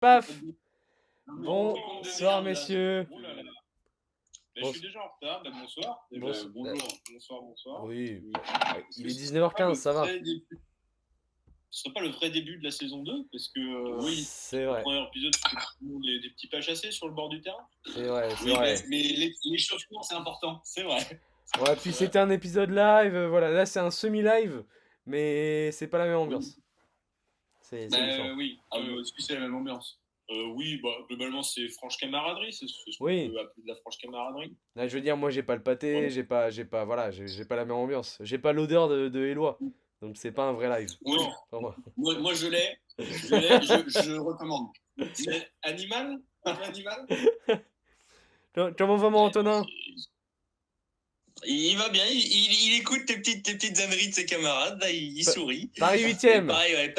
Paf! Non, Bonsoir, messieurs. Oh là là. Bon- Je suis déjà en retard. Bonsoir. Bonsoir. Bonjour. Bonsoir. Oui, il est Ce 19h15, ça va. Ce serait pas le vrai début de la saison 2 parce que oui, C'est le vrai, premier épisode c'était des petits pas chassés sur le bord du terrain. c'est vrai, c'est Oui, vrai. mais les chaussures c'est important, c'est vrai. Ouais, puis c'était un épisode live, voilà, là c'est un semi-live, mais c'est pas la même ambiance. C'est différent. Oui, est-ce que c'est la même ambiance? Oui, bah, globalement c'est franche camaraderie, c'est ce qu'on Oui, peut appeler de la franche camaraderie. là je veux dire, moi j'ai pas le pâté, voilà, j'ai pas la même ambiance. J'ai pas l'odeur de Éloi, donc c'est pas un vrai live. Oui, Pour moi. moi je je recommande. C'est animal? Animal? Comment va mon Antonin? Il va bien, il écoute tes petites âneries de ses camarades, là, il sourit. Paris Et 8ème. pareil, ouais,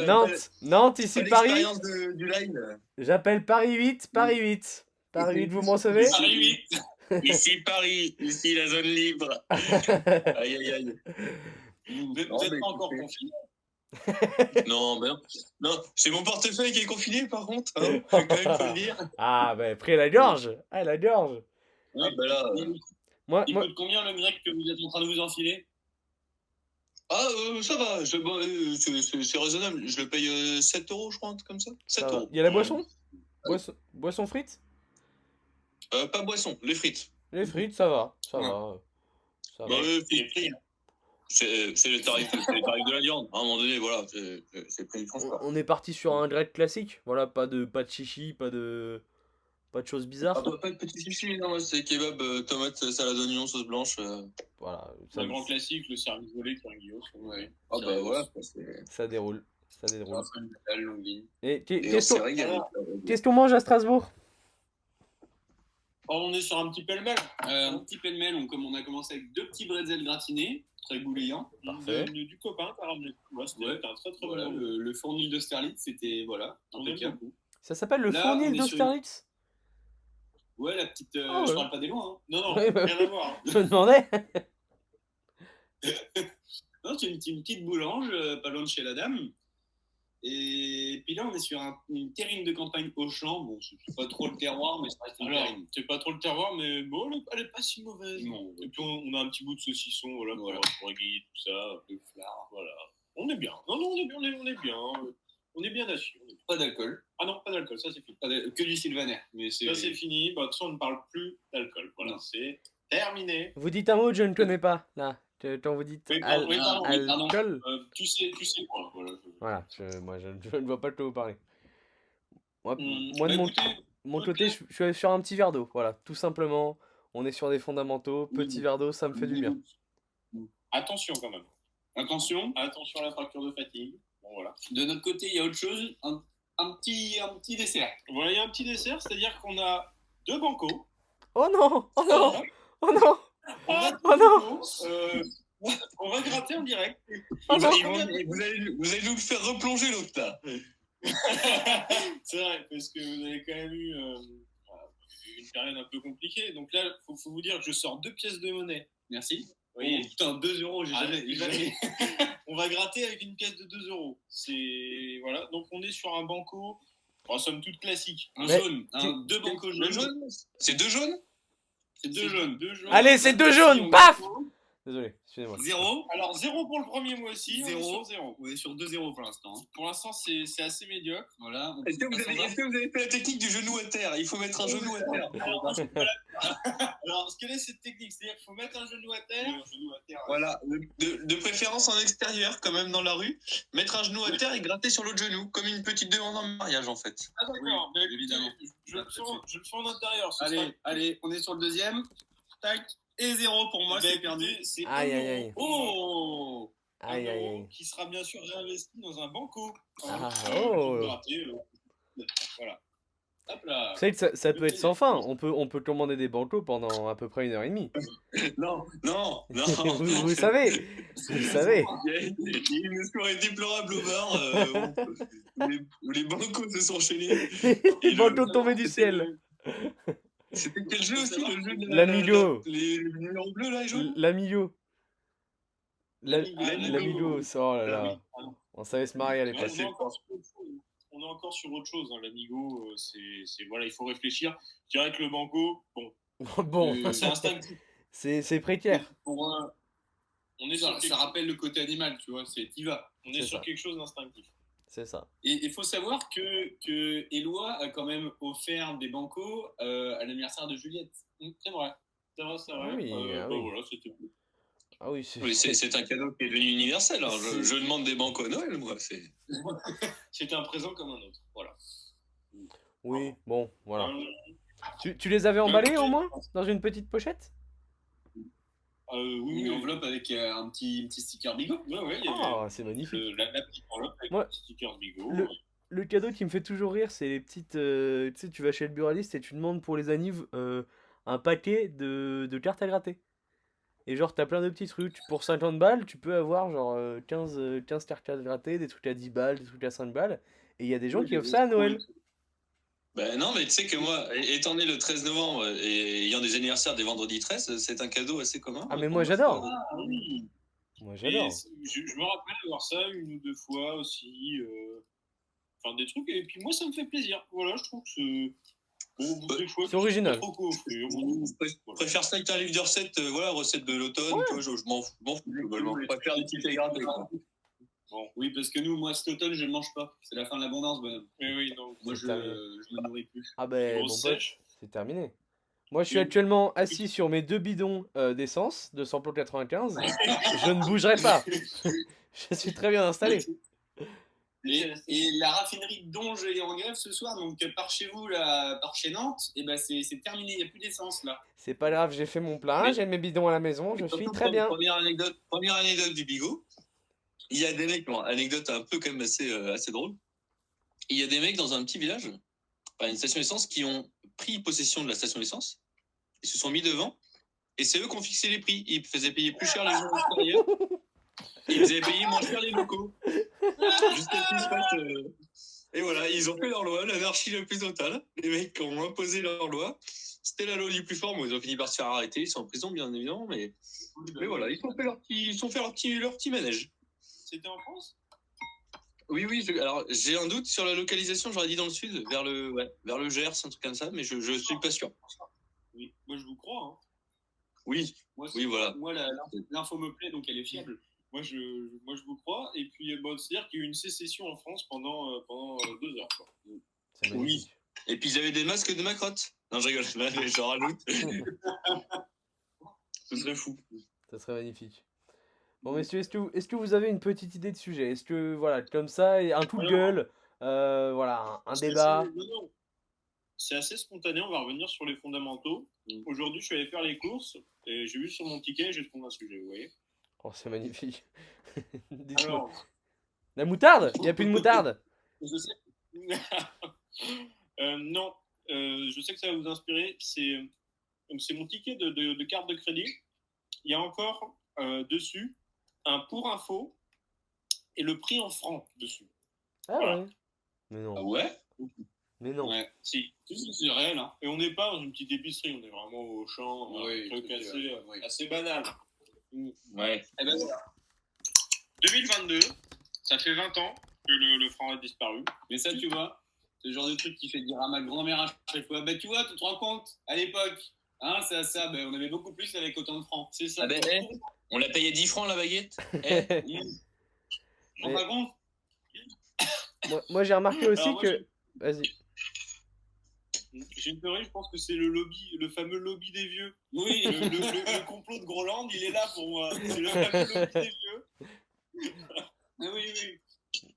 Nantes, ici pas Paris. l'expérience du live. J'appelle Paris 8, Paris 8. Paris 8, vous m'en recevez? Paris 8. Ici Paris, ici la zone libre. Aïe, aïe, aïe. Vous n'êtes pas encore confiné? Non, ben non, c'est mon portefeuille qui est confiné par contre, hein, quand même faut le dire. Ah, bah, pris la gorge. Ah, la gorge. Ah, bah là. Moi, coûte combien le grec que vous êtes en train de vous enfiler? Ah, ça va, c'est raisonnable. Je le paye 7 €, je crois, un truc comme ça. 7 ça va. €. Y a la boisson? Boisson frites? Pas boisson, les frites. Les frites, ça va. Ça va. Ça va. C'est pris. C'est les tarifs de la viande. À un moment donné, voilà, c'est pris, franchement. On est parti sur un grec classique. Voilà, pas de chichi, pas de choses bizarres. Pas de petit chichi, non, c'est kebab, tomate, salade d'oignon, sauce blanche. Voilà. Un grand classique, le service volé qui est un guillot. Ouais. Ah bah voilà, Ça déroule. Ça déroule. La longue ligne. Et et on s'est régalé. qu'est-ce qu'on mange à Strasbourg? On est sur un petit pêle-mêle. Comme on a commencé avec 2 petits bretzels gratinés, très goulayants. Parfait. Du copain, par exemple. C'était un très très bon. Le fournil d'Austerlitz, c'était impeccable. Ça s'appelle le fournil d'Austerlitz? Ouais, la petite. Ah ouais. Je parle pas des loin. Hein. Non, Ouais, bah, rien à voir. Hein. Je me demandais. Non, c'est une petite boulange, pas loin de chez la dame. Et puis là, on est sur une terrine de campagne Auchan. Bon, c'est pas trop le terroir, mais ça reste une terrine. C'est pas trop le terroir, mais bon, elle est pas si mauvaise. Non. Et puis on a un petit bout de saucisson, voilà. Pour égayer tout ça, le flard, voilà. On est bien. Non, on est bien. On est bien assis. Pas d'alcool. Ah non, pas d'alcool, ça c'est fini. Que du sylvaner. Mais ça c'est fini. Bah, de toute façon, on ne parle plus d'alcool. Voilà, c'est terminé. Vous dites un mot que je ne connais pas, là. Quand vous dites pardon. alcool. Tu sais quoi. Voilà, moi je ne vois pas de quoi vous parler. Moi, Bah, de mon côté, je suis sur un petit verre d'eau. Voilà, tout simplement. On est sur des fondamentaux. Petit verre d'eau, ça me fait du bien. Attention quand même. Attention à la fracture de fatigue. Bon, voilà. De notre côté, il y a autre chose. Un petit dessert. Voilà, il y a un petit dessert, c'est-à-dire qu'on a 2 bancos. Oh non! Oh non! Oh non! Oh non! On va gratter en direct. Oh non! Vous allez nous faire replonger l'autre là. C'est vrai, parce que vous avez quand même eu une période un peu compliquée. Donc là, faut vous dire que je sors 2 pièces de monnaie. Merci. Oui, putain, 2 €, j'ai jamais. On va gratter avec une pièce de 2 €. C'est. Voilà, donc on est sur un banco, en somme toute classique. Un jaune. 2 bancos jaunes. C'est 2 jaunes? C'est 2 jaunes. Allez, c'est 2 jaunes! Paf! Désolé, excusez-moi. 0. Alors 0 pour le premier mois aussi. 0. On est sur 2-0 pour l'instant. Pour l'instant, c'est assez médiocre. Voilà. Est-ce que vous avez fait la technique du genou à terre? Il faut mettre un genou à terre. Alors, ce qu'elle est cette technique, c'est-à-dire qu'il faut mettre un genou à terre. Voilà, de préférence en extérieur, quand même dans la rue. Mettre un genou à terre et gratter sur l'autre genou, comme une petite demande en mariage en fait. Ah d'accord, oui, évidemment. Je le fais en intérieur. Allez, on est sur le deuxième. Tac. Et 0 pour moi, c'est perdu. C'est aïe. Oh, aïe. Qui sera bien sûr réinvesti dans un banco. Voilà. Hop là. Vous savez que ça peut être sans fin. On peut commander des bancos pendant à peu près 1h30. Non. vous savez. Il y a une soirée déplorable au bar où les bancos se sont enchaînés. Les bancos tombés du ciel. C'était quel jeu aussi, le jeu de l'Amigo. Les numéros bleus là et jaunes. L'Amigo. L'Amigo, oh là là. On savait se marier à l'époque. on est encore sur autre chose. Hein. L'amigo, voilà, il faut réfléchir. Je dirais que le banco, bon, Bon, c'est instinctif. c'est précaire. On est ça rappelle le côté animal, tu vois, t'y vas. On est C'est sur ça. quelque chose d'instinctif. C'est ça. Et il faut savoir que Éloi a quand même offert des bancos à l'anniversaire de Juliette. C'est vrai. C'est vrai. Ah oui, ah oui. Voilà, c'était tout. Ah oui, Oui, c'est un cadeau qui est devenu universel. Hein. Je demande des bancos à Noël, moi. C'était un présent comme un autre. Voilà. Oui, bon, voilà. Tu les avais emballés au moins dans une petite pochette? Oui, une enveloppe avec un petit sticker Bigot. Ouais, Ah, c'est magnifique. la petite enveloppe avec Moi, un petit sticker Bigot. Le cadeau qui me fait toujours rire, c'est les petites. Tu sais, tu vas chez le buraliste et tu demandes pour les annives un paquet de cartes à gratter. Et genre, t'as plein de petits trucs. Pour 50 balles, tu peux avoir genre 15 cartes à gratter, des trucs à 10 balles, des trucs à 5 balles. Et il y a des gens qui offrent ça à Noël. Ben non, mais tu sais que moi, étant né le 13 novembre et ayant des anniversaires des vendredis 13, c'est un cadeau assez commun. Ah, mais moi j'adore. Ah oui. Moi j'adore. Je me rappelle avoir ça une ou deux fois aussi. Enfin, des trucs. Et puis moi, ça me fait plaisir. Voilà, je trouve que c'est. Bon, des fois, c'est original. Je préfère ça qu'un livre de recettes, voilà, recettes de l'automne. Ouais. Je m'en fous. Je préfère des tickets grattés. Bon, oui, parce que moi, cet automne, je ne mange pas. C'est la fin de l'abondance, bonhomme. Mais oui, donc moi, je ne me nourris plus. Ah ben, bon, c'est terminé. Moi, je suis actuellement assis sur mes 2 bidons d'essence de samplon 95. Je ne bougerai pas. Je suis très bien installé. Et la raffinerie de Donge est en grève ce soir, donc par chez vous, là, par chez Nantes, et ben c'est terminé, il n'y a plus d'essence là. C'est pas grave, j'ai fait mon plein, j'ai mes bidons à la maison, je suis très bien. Première anecdote du bigot. Il y a des mecs, anecdote un peu quand même assez drôle. Il y a des mecs dans un petit village, à une station d'essence, qui ont pris possession de la station d'essence, ils se sont mis devant, et c'est eux qui ont fixé les prix. Ils faisaient payer plus cher les gens extérieurs, et ils faisaient payer moins cher les locaux. Jusqu'à ce qu'ils se fassent, et voilà, ils ont fait leur loi, l'anarchie la plus totale. Les mecs ont imposé leur loi. C'était la loi du plus fort. Bon, ils ont fini par se faire arrêter. Ils sont en prison, bien évidemment, mais voilà, ils ont fait leur petit manège. C'était en France ? Oui. Alors, j'ai un doute sur la localisation. J'aurais dit dans le sud, vers le Gers, un truc comme ça, mais je suis pas sûr. Oui, moi je vous crois. Hein. Oui, voilà. Moi, l'info me plaît, donc elle est fiable. Moi, je vous crois. Et puis, c'est-à-dire qu'il y a eu une sécession en France pendant 2 heures. Quoi. Oui. Et puis, ils avaient des masques de macrotte. Non, je rigole. Là, j'en rajoute. Ce serait fou. Ça serait magnifique. Bon, messieurs, est-ce que vous avez une petite idée de sujet? Est-ce que, voilà, comme ça, un coup de gueule, voilà, un débat? C'est assez spontané, on va revenir sur les fondamentaux. Aujourd'hui, je suis allé faire les courses et j'ai vu sur mon ticket, j'ai trouvé un sujet, vous voyez. Oh, c'est magnifique. Alors, la moutarde? Il n'y a plus de moutarde? Je sais. Non, je sais que ça va vous inspirer. C'est mon ticket de carte de crédit. Il y a encore dessus un pour info et le prix en francs dessus. Ah voilà. Ouais. Mais non. Ah ouais? Mais non. Ouais, si, c'est réel. Hein. Et on n'est pas dans une petite épicerie, on est vraiment au champ, un truc assez banal. Ouais. Et ben voilà. 2022, ça fait 20 ans que le franc a disparu. Mais ça, tu vois, c'est le genre de truc qui fait dire à ma grand-mère à chaque fois, bah tu vois, tu te rends compte, à l'époque, hein, c'est ça, ben, on avait beaucoup plus avec autant de francs. C'est ça. Ah ben, on l'a payé 10 francs la baguette. Je rends pas compte. Moi j'ai remarqué aussi que... Vas-y. J'ai une théorie, je pense que c'est le fameux lobby des vieux. Oui, le complot de Groland, il est là pour moi. C'est le fameux lobby des vieux. Oui.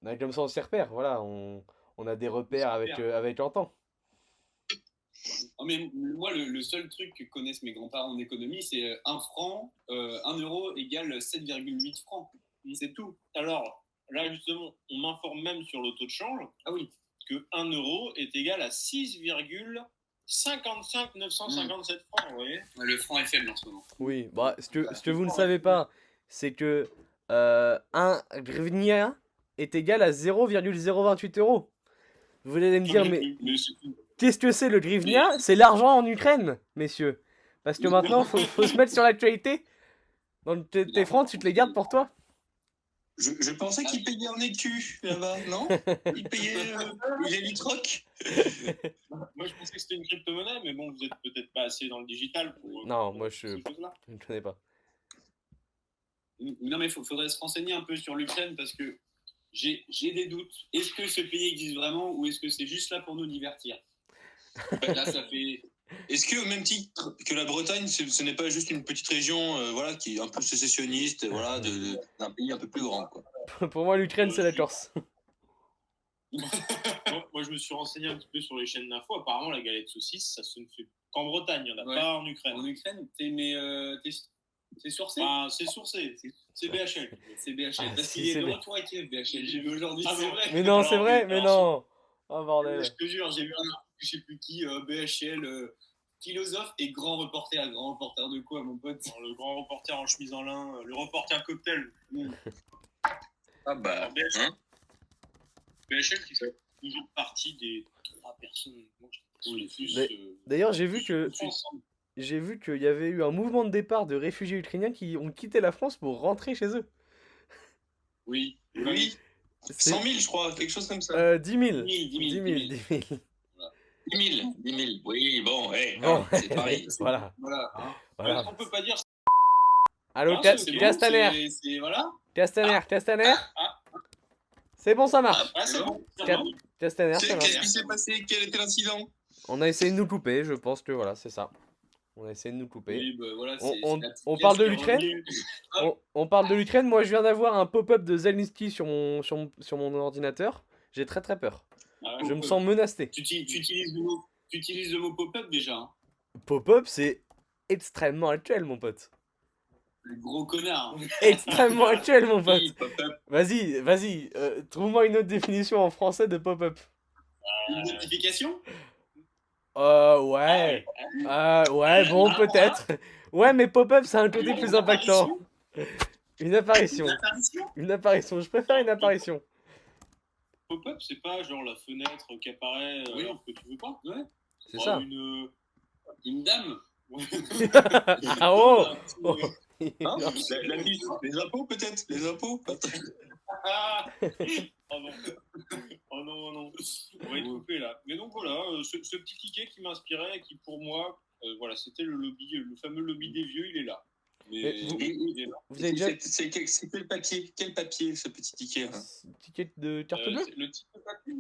Ouais, comme ça on s'y repère, voilà, on a des repères avec le temps. Non, mais moi, le seul truc que connaissent mes grands-parents en économie, c'est 1 franc, 1 euro égale 7,8 francs. C'est tout. Alors, là, justement, on m'informe même sur le taux de change. Ah oui. Que 1 euro est égal à 6,55 957 francs, vous voyez. Ouais, le franc est faible en ce moment. Oui, bah, ce que vous ne savez pas, c'est que 1 hryvnia est égal à 0,028 euros. Vous allez me dire, mais qu'est-ce que c'est le hryvnia? C'est l'argent en Ukraine, messieurs. Parce que maintenant, faut se mettre sur l'actualité. Donc tes francs, tu te les gardes pour toi. Je pensais qu'il payait en écu là-bas, non? Il payait il a du troc. Moi, je pensais que c'était une crypto-monnaie, mais bon, vous êtes peut-être pas assez dans le digital pour Non, pour moi je ces choses-là. ne connais pas. Non, mais faudrait se renseigner un peu sur l'Ukraine parce que j'ai des doutes. Est-ce que ce pays existe vraiment ou est-ce que c'est juste là pour nous divertir? Là, ça fait. Est-ce que, au même titre que la Bretagne, ce n'est pas juste une petite région voilà, qui est un peu sécessionniste voilà, d'un pays un peu plus grand quoi. Pour moi, l'Ukraine, c'est la Corse. Moi, je me suis renseigné un petit peu sur les chaînes d'infos. Apparemment, la galette saucisse, ça se ne fait qu'en Bretagne. Il n'y en a pas en Ukraine. En Ukraine, c'est sourcé. C'est sourcé. C'est BHL. C'est BHL. Ah, Parce si, qu'il est c'est de B- retour à Kiev, BHL. J'ai vu aujourd'hui. Ah, c'est vrai. Mais non, c'est vrai, mais non. Oh Je bordel. te jure, j'ai vu un article, je sais plus qui, BHL, philosophe et grand reporter. Grand reporter de quoi, mon pote? Le grand reporter en chemise en lin, le reporter cocktail. Ah bah, hein? BHL qui fait toujours partie des 3 personnes. Moi, je trouve les plus, D'ailleurs, j'ai vu qu'il y avait eu un mouvement de départ de réfugiés ukrainiens qui ont quitté la France pour rentrer chez eux. Oui. Oui. C'est 100 000, je crois, quelque chose comme ça. 10 000. 10 000. 10 000. 10 000. Oui, bon, Bon, c'est pareil. voilà. Hein. Voilà. On peut pas dire. Allô, c'est Castaner. bon, voilà. Castaner. C'est bon, ça marche. C'est bon. Castaner, ça marche. Qu'est-ce qui s'est passé? Quel était l'incident? On a essayé de nous couper, je pense que voilà, c'est ça. On a essayé de nous couper. Oui, bah, voilà, on parle de l'Ukraine. On parle de l'Ukraine. Moi, je viens d'avoir un pop-up de Zelensky sur mon ordinateur. J'ai très très peur. Je me sens menacé. Tu utilises le mot pop-up déjà. Hein. Pop-up, c'est extrêmement actuel, mon pote. Le gros connard. Extrêmement actuel, mon pote. Oui, pop-up. Vas-y, trouve-moi une autre définition en français de pop-up. Une notification? Ouais. Ouais, bon, peut-être. Ouais, mais pop-up, c'est un côté plus impactant. Une apparition. Une apparition. Je préfère une apparition. Pop-up, c'est pas genre la fenêtre qui apparaît alors que tu veux pas? Ouais. C'est ça. Une dame. Ah oh, Hein, les impôts peut-être? Les impôts? Oh non. On va être coupé là. Mais donc voilà, ce petit ticket qui m'inspirait et qui pour moi, voilà, c'était le fameux lobby des vieux, il est là. Mais vous avez déjà... C'est quel papier? Quel papier ce petit ticket? Ticket de carte bleue? Le ticket de papier.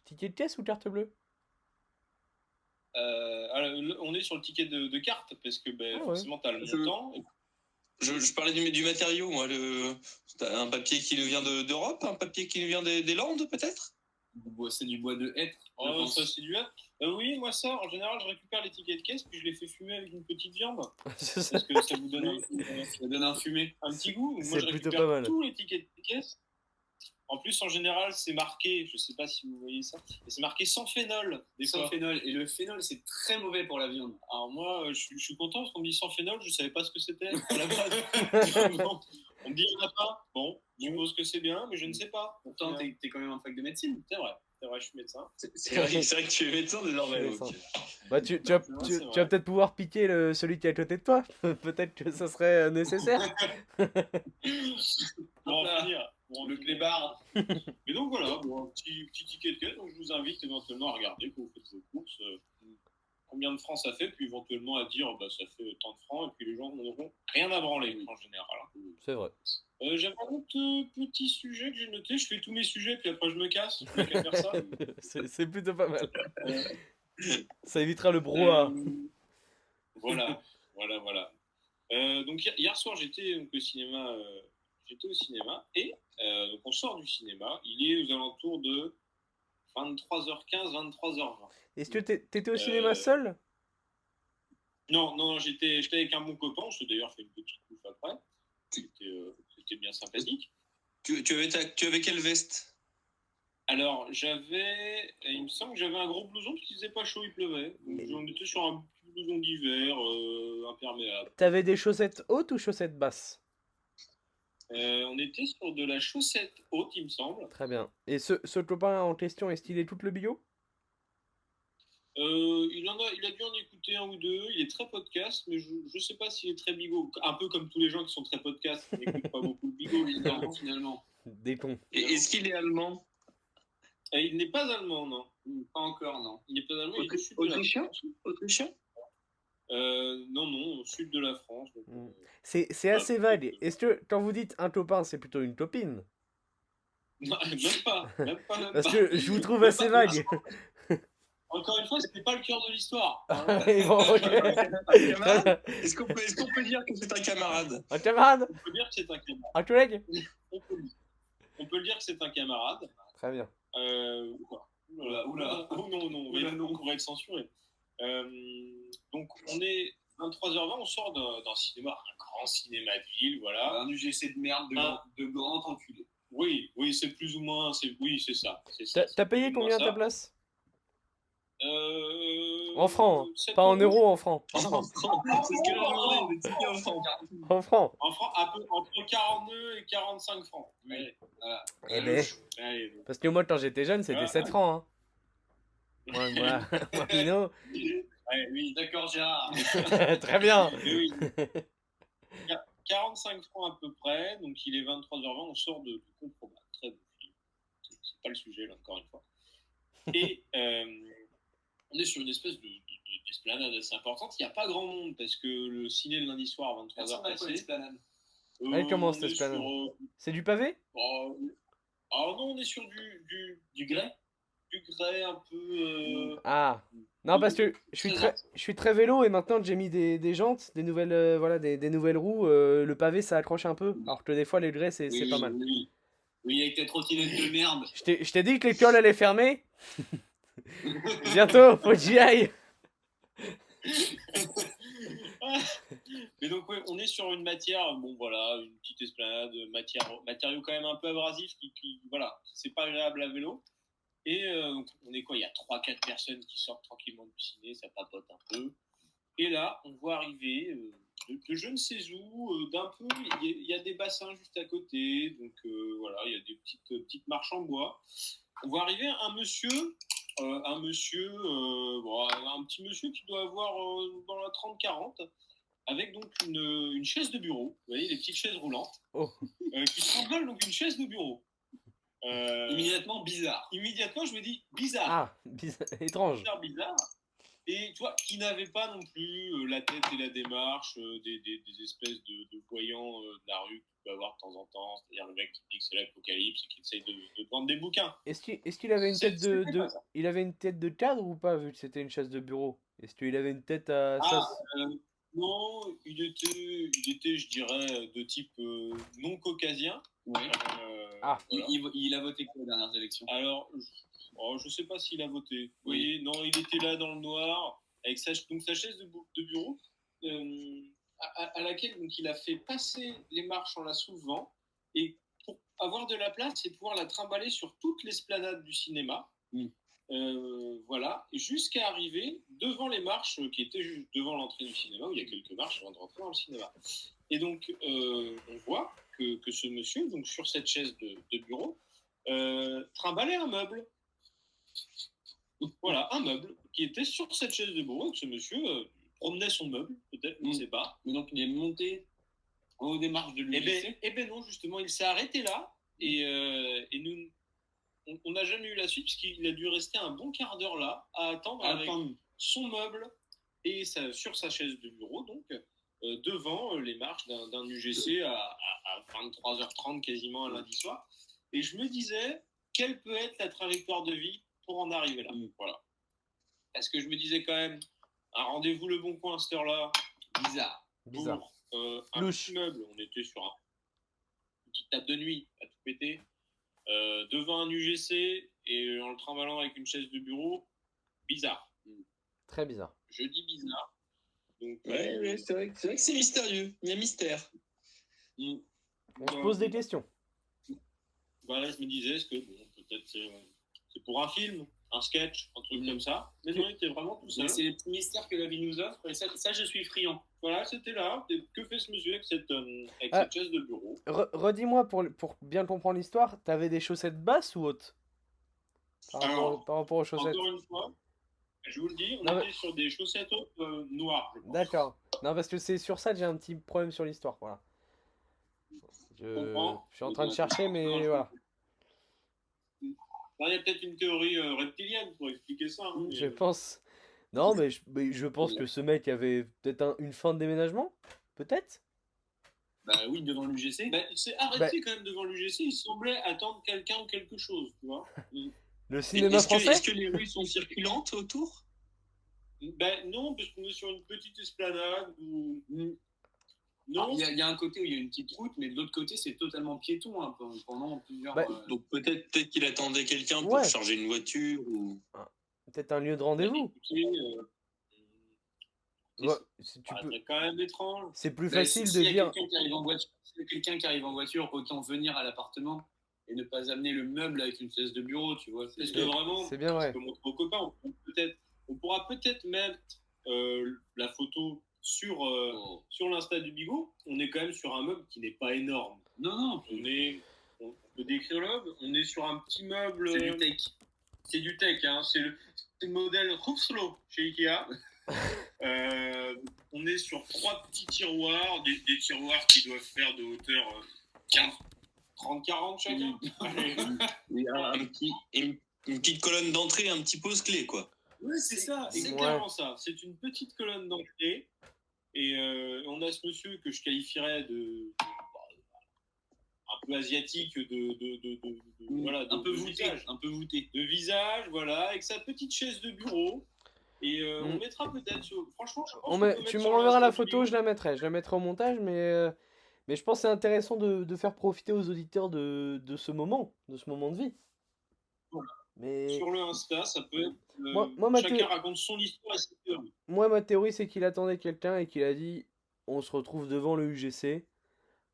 Ticket de caisse ou carte bleue? Alors, on est sur le ticket de carte parce que forcément t'as le montant. Je parlais du matériau, moi. Un papier qui nous vient d'Europe, un papier qui nous vient des Landes, peut-être? C'est du bois de hêtre. Oh, ça, c'est du hêtre. Oui, moi, ça, en général, je récupère les tickets de caisse puis je les fais fumer avec une petite viande. Parce que ça vous donne un fumé, un petit goût. Moi, je récupère tous les tickets de caisse. En plus, en général, c'est marqué, je sais pas si vous voyez ça, mais c'est marqué sans phénol. Sans phénol. Et le phénol, c'est très mauvais pour la viande. Alors moi, je suis content parce qu'on me dit sans phénol, je savais pas ce que c'était à la base. On me dit il n'y en a pas. Bon, je suppose que c'est bien, mais je ne sais pas. Pourtant, t'es quand même en fac de médecine. C'est vrai, je suis médecin. C'est vrai que tu es médecin désormais. Bah, tu vas peut-être pouvoir piquer celui qui est à côté de toi. Peut-être que ça serait nécessaire. Pour en finir. Bon, le clébard. Mais donc voilà, un petit ticket de caisse. Donc je vous invite éventuellement à regarder quand vous faites vos courses. Combien de francs ça fait, puis éventuellement à dire ça fait tant de francs, et puis les gens n'auront rien à branler en général. C'est vrai. J'avais un autre petit sujet que j'ai noté. Je fais tous mes sujets, puis après je me casse. Je qu'à faire ça. C'est plutôt pas mal. Ça évitera le brouhaha. Voilà. Donc hier soir j'étais au cinéma. Et donc on sort du cinéma. Il est aux alentours de 23h15, 23h20. Est-ce que t'étais au cinéma seul? Non, j'étais avec un bon copain. On s'est d'ailleurs fait une petite bouffe après. C'était bien sympathique. Tu avais quelle veste? Alors, il me semble que j'avais un gros blouson parce qu'il faisait pas chaud, il pleuvait. Donc, on était sur un petit blouson d'hiver, imperméable. T'avais des chaussettes hautes ou chaussettes basses? On était sur de la chaussette haute, il me semble. Très bien. Et ce copain en question est stylé tout le bio? Il a dû en écouter un ou deux. Il est très podcast, mais je sais pas s'il est très bigot. Un peu comme tous les gens qui sont très podcast, ils n'écoutent pas beaucoup le bigot, évidemment, finalement. Des cons. Et est-ce qu'il est allemand? Il n'est pas allemand, non. Pas encore, non. Il n'est pas allemand, il est du sud de la Autrichien? France. Autrichien? Non, au sud de la France. Donc, C'est assez vague. Est-ce que quand vous dites un copain, c'est plutôt une copine? non, même pas. Parce que je vous trouve assez vague. Encore une fois, c'était pas le cœur de l'histoire. Et bon, ok. Camarade? Est-ce qu'on peut dire que c'est un camarade? Un camarade? On peut dire que c'est un camarade. Un collègue? On peut le dire que c'est un camarade. Très bien. Oula. Oh non, on va être censuré. Donc, on est 23h20, on sort d'un cinéma, un grand cinéma de ville, voilà. Un UGC de merde de grand enculé. Oui, c'est plus ou moins, oui, c'est ça. T'as payé combien ta place? En francs, hein. 7 Pas en euros. euros, en francs. En francs. C'est ce que j'ai demandé, des tickets en francs. En francs. En francs, entre 42 et 45 francs. Oui. Voilà. Eh ben, parce que moi, quand j'étais jeune, c'était 7 francs. Hein. Moi, Pino. Oui, d'accord, Gérard. Très bien. Oui. 45 francs à peu près, donc il est 23h20, on sort de Compromat. Très bon film. C'est pas le sujet, là, encore une fois. Et on est sur une espèce d'esplanade assez importante. Il n'y a pas grand monde parce que le ciné le lundi soir à 23h passé. Elle commence cette esplanade. C'est du pavé? Alors non, on est sur du grès. Du grès un peu. Ah. Non, parce que je suis très vélo et maintenant que j'ai mis des jantes, des nouvelles, voilà, des nouvelles roues, le pavé ça accroche un peu. Alors que des fois, les grès c'est pas mal. Oui, avec tes trottinettes de merde. Je t'ai dit que l'école allait fermer. Bientôt, faut que j'y aille. Mais donc, ouais, on est sur une matière, bon voilà, une petite esplanade, matériau quand même un peu abrasif voilà, c'est pas agréable à vélo. Et on est quoi? Il y a 3-4 personnes qui sortent tranquillement du ciné, ça papote un peu. Et là, on voit arriver de je ne sais où, d'un peu, il y a des bassins juste à côté, donc voilà, il y a des petites marches en bois. On voit arriver un petit monsieur qui doit avoir dans la 30-40, avec donc une chaise de bureau, vous voyez, les petites chaises roulantes, qui s'envolent donc une chaise de bureau. Immédiatement bizarre. Immédiatement, je me dis bizarre. Ah, étrange. Bizarre. Et tu vois, qui n'avait pas non plus la tête et la démarche des espèces de voyants de la rue que tu peux avoir de temps en temps, c'est-à-dire le mec qui dit que c'est l'apocalypse et qui essaye de vendre des bouquins. Est-ce qu'il avait une tête il avait une tête de cadre ou pas, vu que c'était une chaise de bureau? Est-ce qu'il avait une tête à ça? Non, il était, je dirais, de type non caucasien. Ouais. Voilà. Il a voté pour les dernières élections. Alors, je sais pas s'il a voté. Vous voyez, non, il était là dans le noir, avec sa chaise de bureau, à laquelle donc, il a fait passer les marches en la soulevant, et pour avoir de la place et pouvoir la trimballer sur toute l'esplanade du cinéma. Voilà, jusqu'à arriver devant les marches qui étaient juste devant l'entrée du cinéma, où il y a quelques marches avant de rentrer dans le cinéma. Et donc, on voit que ce monsieur, donc sur cette chaise de bureau, trimballait un meuble. Voilà, un meuble qui était sur cette chaise de bureau, et que ce monsieur promenait son meuble, peut-être, je ne sais pas. Mais donc, il est monté en haut des marches de l'UGC. Eh ben non, justement, il s'est arrêté là, et nous... On n'a jamais eu la suite puisqu'il a dû rester un bon quart d'heure là à attendre avec son meuble et sur sa chaise de bureau, donc devant les marches d'un UGC à 23h30 quasiment un lundi soir. Et je me disais, quelle peut être la trajectoire de vie pour en arriver là? Voilà. Parce que je me disais quand même, un rendez-vous Le Bon Coin à cette heure-là, bizarre. Pour un petit meuble, on était sur une petite table de nuit à tout péter. Devant un UGC et en le trimballant avec une chaise de bureau, bizarre. Très bizarre. Je dis bizarre. Donc, ouais, c'est vrai que c'est mystérieux. Il y a mystère. On se pose des questions. Voilà, je me disais, est-ce que peut-être c'est pour un film, un sketch, un truc comme ça. Mais non, il était vraiment tout seul. C'est les petits mystères que la vie nous offre, et ça je suis friand. Voilà, c'était là. Et que fait ce monsieur avec cette chaise de bureau? Redis-moi, pour bien comprendre l'histoire, t'avais des chaussettes basses ou hautes par rapport aux chaussettes? Encore une fois, Je vous le dis, on Non, était sur des chaussettes hautes noires, je pense. D'accord. Non, parce que c'est sur ça que j'ai un petit problème sur l'histoire. Voilà. Je comprends. Je suis en train de chercher, Non, mais je voilà. Il y a peut-être une théorie reptilienne pour expliquer ça. Hein, Je mais- pense. Non, mais je pense que ce mec avait peut-être une fin de déménagement. Peut-être. Bah oui, devant l'UGC. Bah, c'est arrêté quand même devant l'UGC. Il semblait attendre quelqu'un ou quelque chose, tu vois. Le Et cinéma français. Est-ce que les rues sont circulantes autour? Ben non, parce qu'on est sur une petite esplanade où... Non. Il y a un côté où il y a une petite route, mais de l'autre côté, c'est totalement piéton hein, pendant plusieurs... Bah, Donc peut-être qu'il attendait quelqu'un pour Ouais. charger une voiture ou... Peut-être un lieu de rendez-vous. Écoutez, Ouais, si tu ça peux. paraîtrait quand même étrange. C'est plus Bah, facile de s'il y a dire. quelqu'un qui arrive en voiture, s'il y a quelqu'un qui arrive en voiture, autant venir à l'appartement et ne pas amener le meuble avec une chaise de bureau, tu vois. Parce que vraiment, C'est bien vrai. je peux montrer aux copains, on pourra peut-être mettre la photo sur l'Insta du Bigot. On est quand même sur un meuble qui n'est pas énorme. Non, on peut décrire le meuble. On est sur un petit meuble. C'est du tech. C'est du tech, hein. C'est le modèle Rufslo chez Ikea. On est sur 3 petits tiroirs, des tiroirs qui doivent faire de hauteur 30-40 chacun. Il y a une petite colonne d'entrée, un petit pose-clé, quoi. Oui, c'est ça, exactement ça. C'est une petite colonne d'entrée. Et on a ce monsieur que je qualifierais de un peu asiatique, voilà, un peu voûté, de visage, voilà, avec sa petite chaise de bureau. Et on mettra peut-être sur... Franchement, je pense Tu me renverras la photo, je la mettrai au montage, mais je pense que c'est intéressant de faire profiter aux auditeurs de ce moment de vie. Voilà. Mais sur le Insta, ça peut être... chacun raconte son histoire et ses théories. Moi, ma théorie, c'est qu'il attendait quelqu'un et qu'il a dit on se retrouve devant le UGC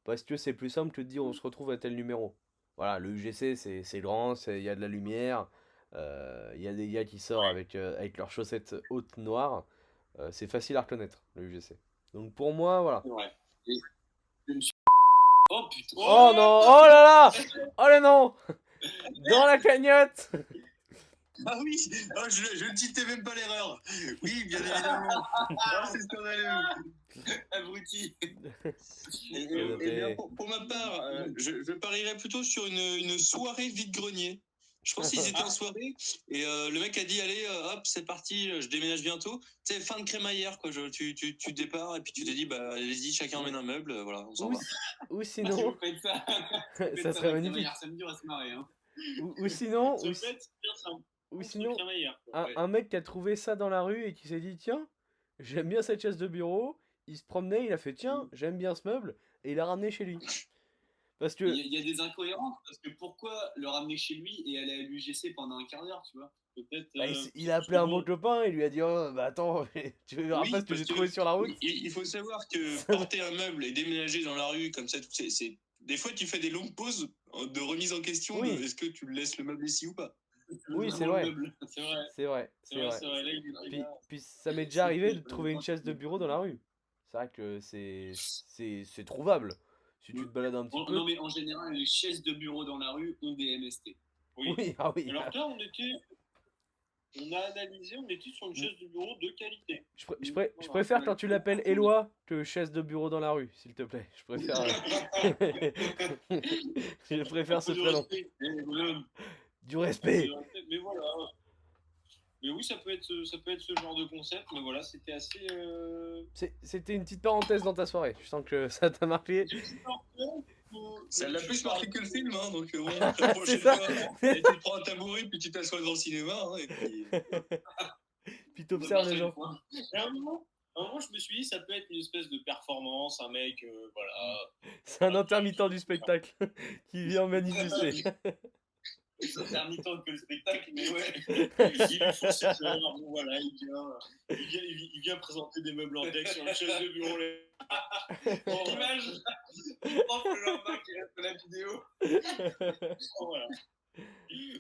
parce que c'est plus simple que de dire on se retrouve à tel numéro. Voilà, le UGC, c'est grand, il y a de la lumière, il y a des gars qui sortent avec leurs chaussettes hautes noires. C'est facile à reconnaître, le UGC. Donc pour moi, voilà. Ouais. Oh putain. Oh non, oh là là, oh là non, dans la cagnotte. Ah oui, je ne citais même pas l'erreur. Oui, bien évidemment. C'est scandaleux. Abruti. Et bien, pour ma part, je parierais plutôt sur une soirée vide-grenier. Je pense qu'ils étaient en soirée et le mec a dit allez hop c'est parti, je déménage bientôt. Tu sais, fin de crémaillère quoi. Tu départs et puis tu te dis bah allez-y chacun emmène un meuble, voilà on s'en va. Ou sinon, ça serait magnifique. Samedi, on va se marrer. Hein. Ou sinon, Ou sinon, un mec qui a trouvé ça dans la rue et qui s'est dit tiens, j'aime bien cette chaise de bureau, il se promenait, il a fait tiens, j'aime bien ce meuble, et il l'a ramené chez lui. Parce que... Il y a des incohérences, parce que pourquoi le ramener chez lui et aller à l'UGC pendant un quart d'heure, tu vois? Peut-être. Il a appelé un bon copain et lui a dit oh bah attends, tu verras pas ce que j'ai trouvé sur la route. Il faut savoir que porter un meuble et déménager dans la rue comme ça, c'est des fois tu fais des longues pauses de remise en question de est-ce que tu laisses le meuble ici ou pas. Oui, c'est vrai. C'est vrai. Puis ça m'est déjà arrivé de trouver une chaise de bureau dans la rue. C'est vrai que c'est trouvable. Si tu te balades un petit peu. Non, mais en général, les chaises de bureau dans la rue ont des MST. Oui, ah oui. Alors là, on a analysé, on était sur une chaise de bureau de qualité. Je préfère quand tu l'appelles Éloi que chaise de bureau dans la rue, s'il te plaît. Je préfère. Je préfère ce prénom. Du respect. Mais voilà. Mais oui, ça peut être ce genre de concept, mais voilà, c'était assez... C'était une petite parenthèse dans ta soirée. Je sens que ça t'a marqué. Ça l'a plus marqué que le film, hein, donc bon, la prochaine fois, tu prends un tabouret, puis tu t'assois devant le cinéma, hein, et puis... Puis t'observes les gens. À un moment, je me suis dit, ça peut être une espèce de performance, un mec, voilà... C'est un intermittent du spectacle qui vient manifester. C'est intermittent que le spectacle, mais ouais, il est fou, c'est genre, bon, voilà, il vient présenter des meubles en deck sur une chaise de bureau. L'image, il prend le lendemain qui reste la vidéo. Voilà.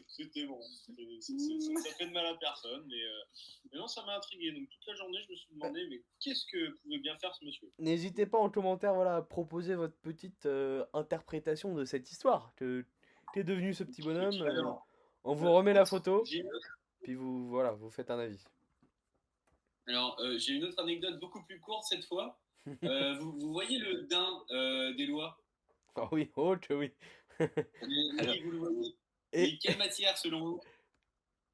C'était bon. Ça fait de mal à personne, mais non, ça m'a intrigué. Donc toute la journée, je me suis demandé, mais qu'est-ce que pouvait bien faire ce monsieur? N'hésitez pas en commentaire, voilà, à proposer votre petite interprétation de cette histoire. Qu'est devenu ce petit bonhomme? On vous remet la photo, puis vous faites un avis. Alors, j'ai une autre anecdote beaucoup plus courte cette fois. Vous voyez le daim des lois? Ah oui, oh que oui. Oui, vous le voyez. Et Et quelle matière selon vous?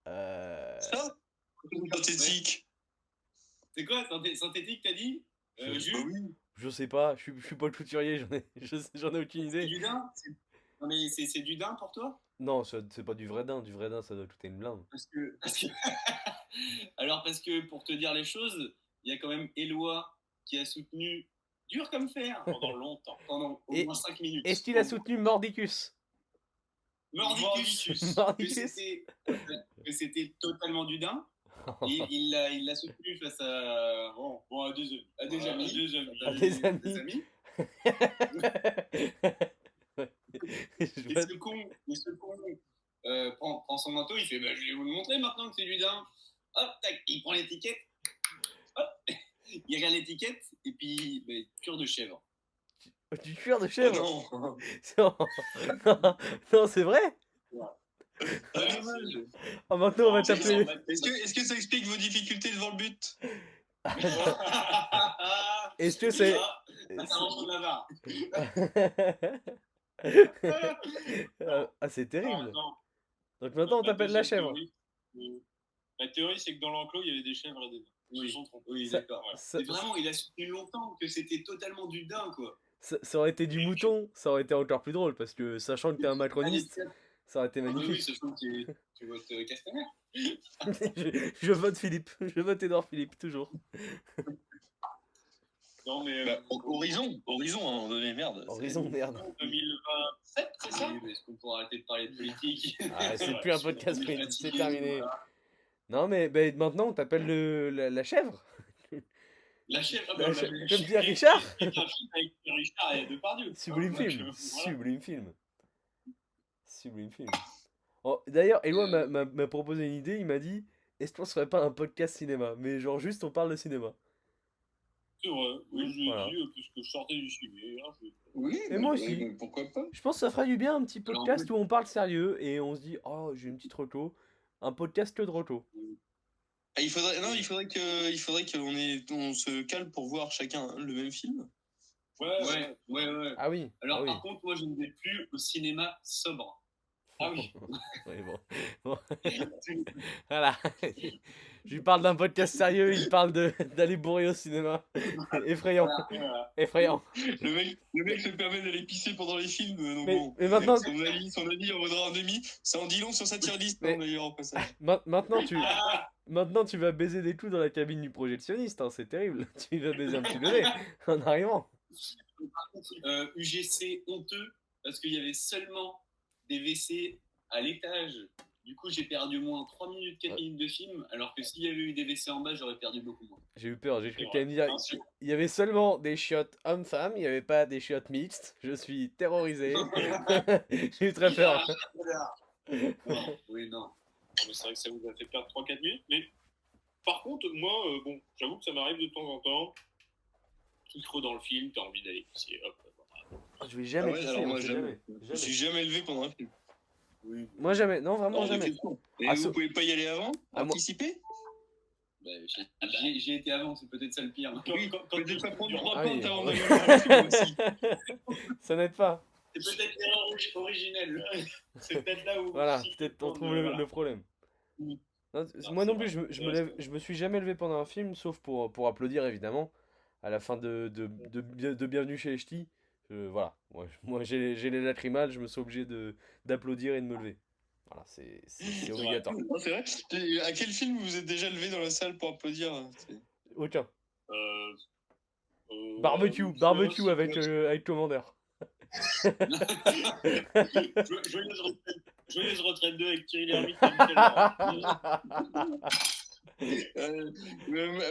Ça synthétique. C'est quoi, synthétique, t'as dit? Bah Jus? oui. je sais pas, je suis pas le couturier, j'en ai aucune C'est idée. du daim? Non, mais c'est du daim pour toi? Non, c'est pas du vrai daim ça doit coûter une blinde. Parce que... Alors, parce que pour te dire les choses, il y a quand même Éloi qui a soutenu dur comme fer pendant longtemps, pendant au Et moins 5 minutes. est-ce qu'il a soutenu Mordicus? Mordicus, Mordicus que c'était totalement du daim. Et il l'a soutenu face à, à des amis. À des amis. Et ce con prend son manteau, il fait bah, je vais vous le montrer maintenant que c'est du daim. Hop, tac, il prend l'étiquette. Hop, il regarde l'étiquette et puis bah, cuir de chèvre. Du cuir de Oh chèvre? non. Non, c'est vrai? Ah, dommage. Ah, maintenant on va t'appeler. Est-ce que ça explique vos difficultés devant le but? Est-ce que c'est. Intervention de la VAR. Ah, c'est terrible. Non. Donc maintenant on t'appelle la chèvre. La théorie, c'est que dans l'enclos, il y avait des chèvres et des dames. Oui, Ça- d'accord. Ouais. ça- Mais vraiment, il a soutenu longtemps que c'était totalement du daim, quoi. Ça aurait été du mouton, ça aurait été encore plus drôle parce que sachant que t'es un macroniste, ça aurait été Oui, magnifique. sachant que tu votes Castaner. je vote Philippe, je vote Édouard Philippe, toujours. Non, mais. Bah, Horizon, à un moment donné, merde. Horizon, merde. 2027, c'est ça? Oui, mais est-ce qu'on pourra arrêter de parler de politique? Ah, c'est plus un podcast, On est Print, c'est fatigué, terminé. voilà. Non, mais ben, maintenant on t'appelle la chèvre. La chèvre, La chèvre. Comme dit Richard. C'est un film avec Richard et Depardieu. Sublime film, Voilà. sublime film. Sublime film. Oh, d'ailleurs, Eloi m'a proposé une idée, il m'a dit, est-ce qu'on se ferait pas un podcast cinéma? Mais genre juste on parle de cinéma. C'est vrai, oui, je l'ai Voilà. dit, puisque je sortais du ciné. Oui, Et moi aussi. pourquoi pas? Je pense que ça ferait du bien un petit Alors, podcast où on parle sérieux et on se dit, oh, j'ai une petite reco. Un podcast que de reco. Ah, il faudrait qu'on se cale pour voir chacun le même film. Ouais. Ah oui. Alors, ah oui. par contre, moi, je ne vais plus au cinéma sobre. Ah oui. Oui, bon. Voilà. Je lui parle d'un podcast sérieux, il parle d'aller bourrer au cinéma. Effrayant. Voilà. Effrayant. Le mec se permet d'aller pisser pendant les films, donc bon. Mais maintenant, Son avis en vaudra un demi. Ça en dit long sur sa tier list, Mais- hein, d'ailleurs, en passage. maintenant tu vas baiser des coups dans la cabine du projectionniste, hein, c'est terrible. Tu vas baiser un petit bébé en arrivant. UGC honteux, parce qu'il y avait seulement des WC à l'étage. Du coup, j'ai perdu au moins 3 minutes, 4 minutes de film, alors que s'il y avait eu des WC en bas, j'aurais perdu beaucoup moins. J'ai eu peur, j'ai cru C'est que t'allais me dire. Bien sûr. Il y avait seulement des chiottes hommes-femmes, il n'y avait pas des chiottes mixtes. Je suis terrorisé. J'ai eu très peur. Non, oui, non. Mais c'est vrai que ça vous a fait perdre 3-4 minutes. Mais par contre, moi, bon, j'avoue que ça m'arrive de temps en temps. Tout creux dans le film, t'as envie d'aller pisser. Hop, voilà. Je vais jamais Ah ouais, pisser, alors on moi, sait jamais. Je Jamais. suis jamais levé pendant un film. Oui. Moi jamais, non vraiment Hors de jamais. question. Et Ah, vous ça- pouvez pas y aller avant? Ah, moi- Anticiper? Bah, j'y ai été avant, c'est peut-être ça le pire. Oui, peut-être pas prendre 3 Ah oui. pintes avant d'aller voir un film aussi. Ça n'aide pas. C'est peut-être l'erreur originelle. C'est peut-être là où. Voilà, si- peut-être on trouve voilà. le problème. Oui. Non, Non, moi c'est non plus, vrai. je me suis jamais levé pendant un film, sauf pour applaudir évidemment, à la fin de Bienvenue chez les Ch'tis. Voilà, moi j'ai les lacrymales, je me suis obligé d'applaudir et de me lever. Voilà, c'est obligatoire. Non, c'est vrai. À quel film vous êtes déjà levé dans la salle pour applaudir? Aucun. Barbecue Barbecue avec Commandeur. Joyeuse retraite 2 avec Thierry Lhermitte.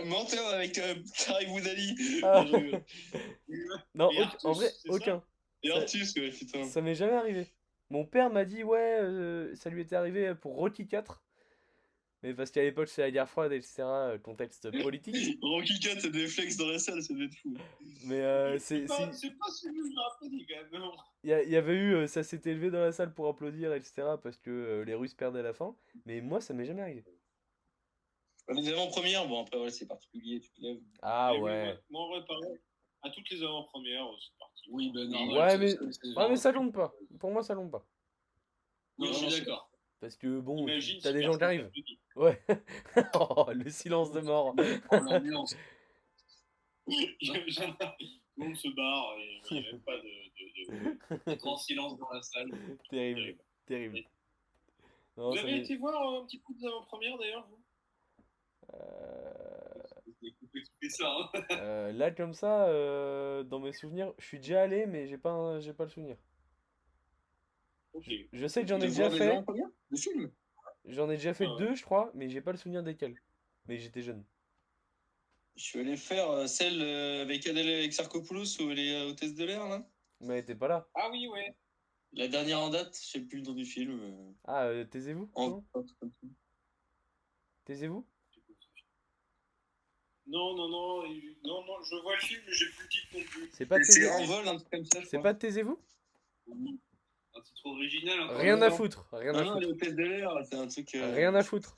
Menteur avec Tariq Boudali. Ah. Non, je rigole. Non, Et Artus, en vrai, c'est ça aucun. Et Artus, ouais, putain. Ça m'est jamais arrivé. Mon père m'a dit, ouais, ça lui était arrivé pour Rocky 4. Mais parce qu'à l'époque, c'est la guerre froide, etc. Contexte politique. Rocky 4, c'est des flex dans la salle, ça doit être fou. Mais C'est pas celui que je applaudi quand même. Non. il y avait eu, ça s'était élevé dans la salle pour applaudir, etc. Parce que les Russes perdaient à la fin. Mais moi, ça m'est jamais arrivé. Les avant-premières, bon, après, ouais, c'est particulier, tu te lèves. Ah Et oui, ouais. moi, en vrai, pareil. À toutes les avant-premières, c'est parti. Oui, ben non. Ouais, mais ça tombe pas. Pour moi, ça tombe pas. Oui, je suis d'accord. Parce que bon, Imagine t'as si des gens qui personne arrivent. t'applaudit. Ouais. Oh, le silence de mort. Oh, l'ambiance. Imagine, tout le monde se barre et il n'y a même pas de grand silence dans la salle. Terrible. Terrible. Non, Vous ça avez m'est- été voir un petit coup des avant-premières d'ailleurs, vous? C'est ça, hein. Là, comme ça, dans mes souvenirs, je suis déjà allé, mais j'ai pas le souvenir. Ok. Je sais que j'en ai De déjà voir des fait. avant-premières de films. J'en ai déjà fait Ah ouais. 2, je crois, mais j'ai pas le souvenir desquels. Mais j'étais jeune. Je suis allé faire celle avec Adèle Exarchopoulos où elle est hôtesse de l'air, là. Mais t'es pas là. Ah oui, ouais. La dernière en date, je sais plus le nom du film. Ah, taisez-vous? Non Taisez-vous? Non, je vois le film, mais j'ai plus le titre non plus. C'est pas C'est taisez-vous? en vol, un truc comme ça, je C'est crois. pas taisez-vous? Un titre original. encore Rien une à fois. foutre. Rien Non, à non, elle est foutre. hôtesse de l'air, c'est un truc... Rien à foutre.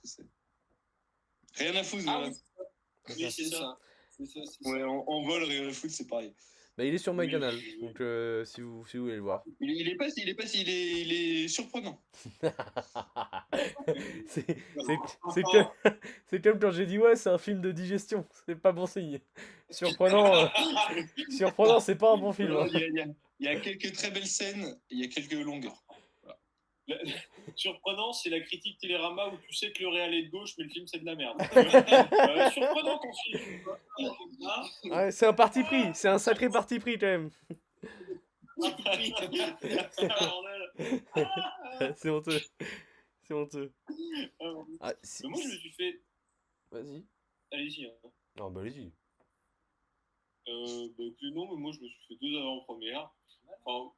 Rien à foutre, Ah voilà. oui, C'est oui, ça. c'est ça. C'est ça. Ouais, en vol, rien à foutre, c'est pareil. Bah, il est sur Oui, MyCanal, oui. donc si vous voulez le voir. Il est surprenant. C'est comme quand j'ai dit ouais, c'est un film de digestion. C'est pas bon signe. Surprenant, surprenant, c'est pas un bon film. hein. Il y a quelques très belles scènes, il y a quelques longueurs. Surprenant, c'est la critique Télérama où tu sais que le réel est de gauche, mais le film c'est de la merde. Surprenant ton film. Ah, Ouais, c'est un parti pris, c'est un sacré parti pris quand même. c'est un bordel. C'est honteux. C'est honteux. Ah, Ah, mais moi je me suis fait. Vas-y. Allez-y. Hein. Non, bah allez-y. Non, mais moi je me suis fait 2 avant-premières. Enfin,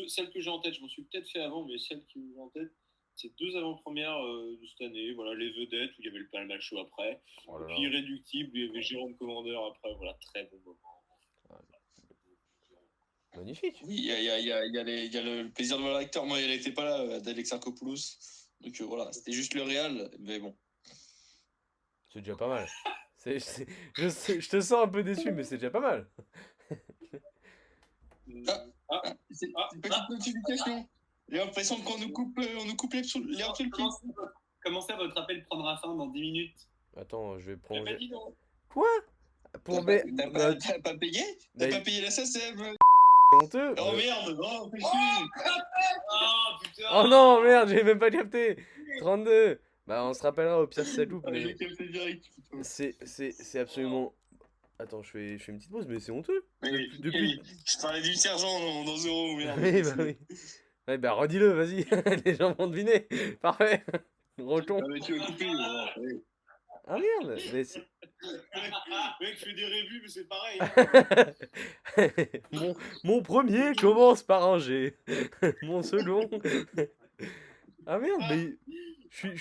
celle que j'ai en tête, je m'en suis peut-être fait avant, mais celle qui me vient en tête, c'est 2 avant-premières de cette année. Voilà, Les Vedettes, où il y avait le Palma Show après. Oh là là. Puis Irréductible, où il y avait Jérôme Commandeur après. Voilà, très bon moment. Magnifique. Oui, il y a le plaisir de voir l'acteur. Moi, elle n'était pas là, Adèle Exarchopoulos. Donc voilà, c'était juste le réal, mais bon. C'est déjà pas mal. Je te sens un peu déçu, mais c'est déjà pas mal. C'est une petite notification. J'ai l'impression qu'on nous coupe les pieds. Comment ça, votre appel prendra fin dans 10 minutes? Attends, je vais T'as pas prendre. dit non? Quoi? Pour mes. T'as pas payé? T'as Mais- pas payé la SACEM? C'est honteux. Oh merde! Oh, fais chier! Oh putain! Oh non, merde, j'ai même pas capté. 32. Bah, on se rappellera au pire si ça loupe, Ah, mais j'ai capté direct. putain. c'est absolument. Attends, je fais une petite pause, mais c'est honteux. Mais, Depuis. Je parlais du sergent dans Zéro, merde. Oui, bah oui. Ouais, bah redis-le, vas-y. Les gens vont deviner. Parfait. Gros con. Ah, mais tu vas couper. Ouais. Ah merde. Mais Mec, fais des revues, mais c'est pareil. Hein. mon premier commence par un G. Mon second. Ah merde, mais je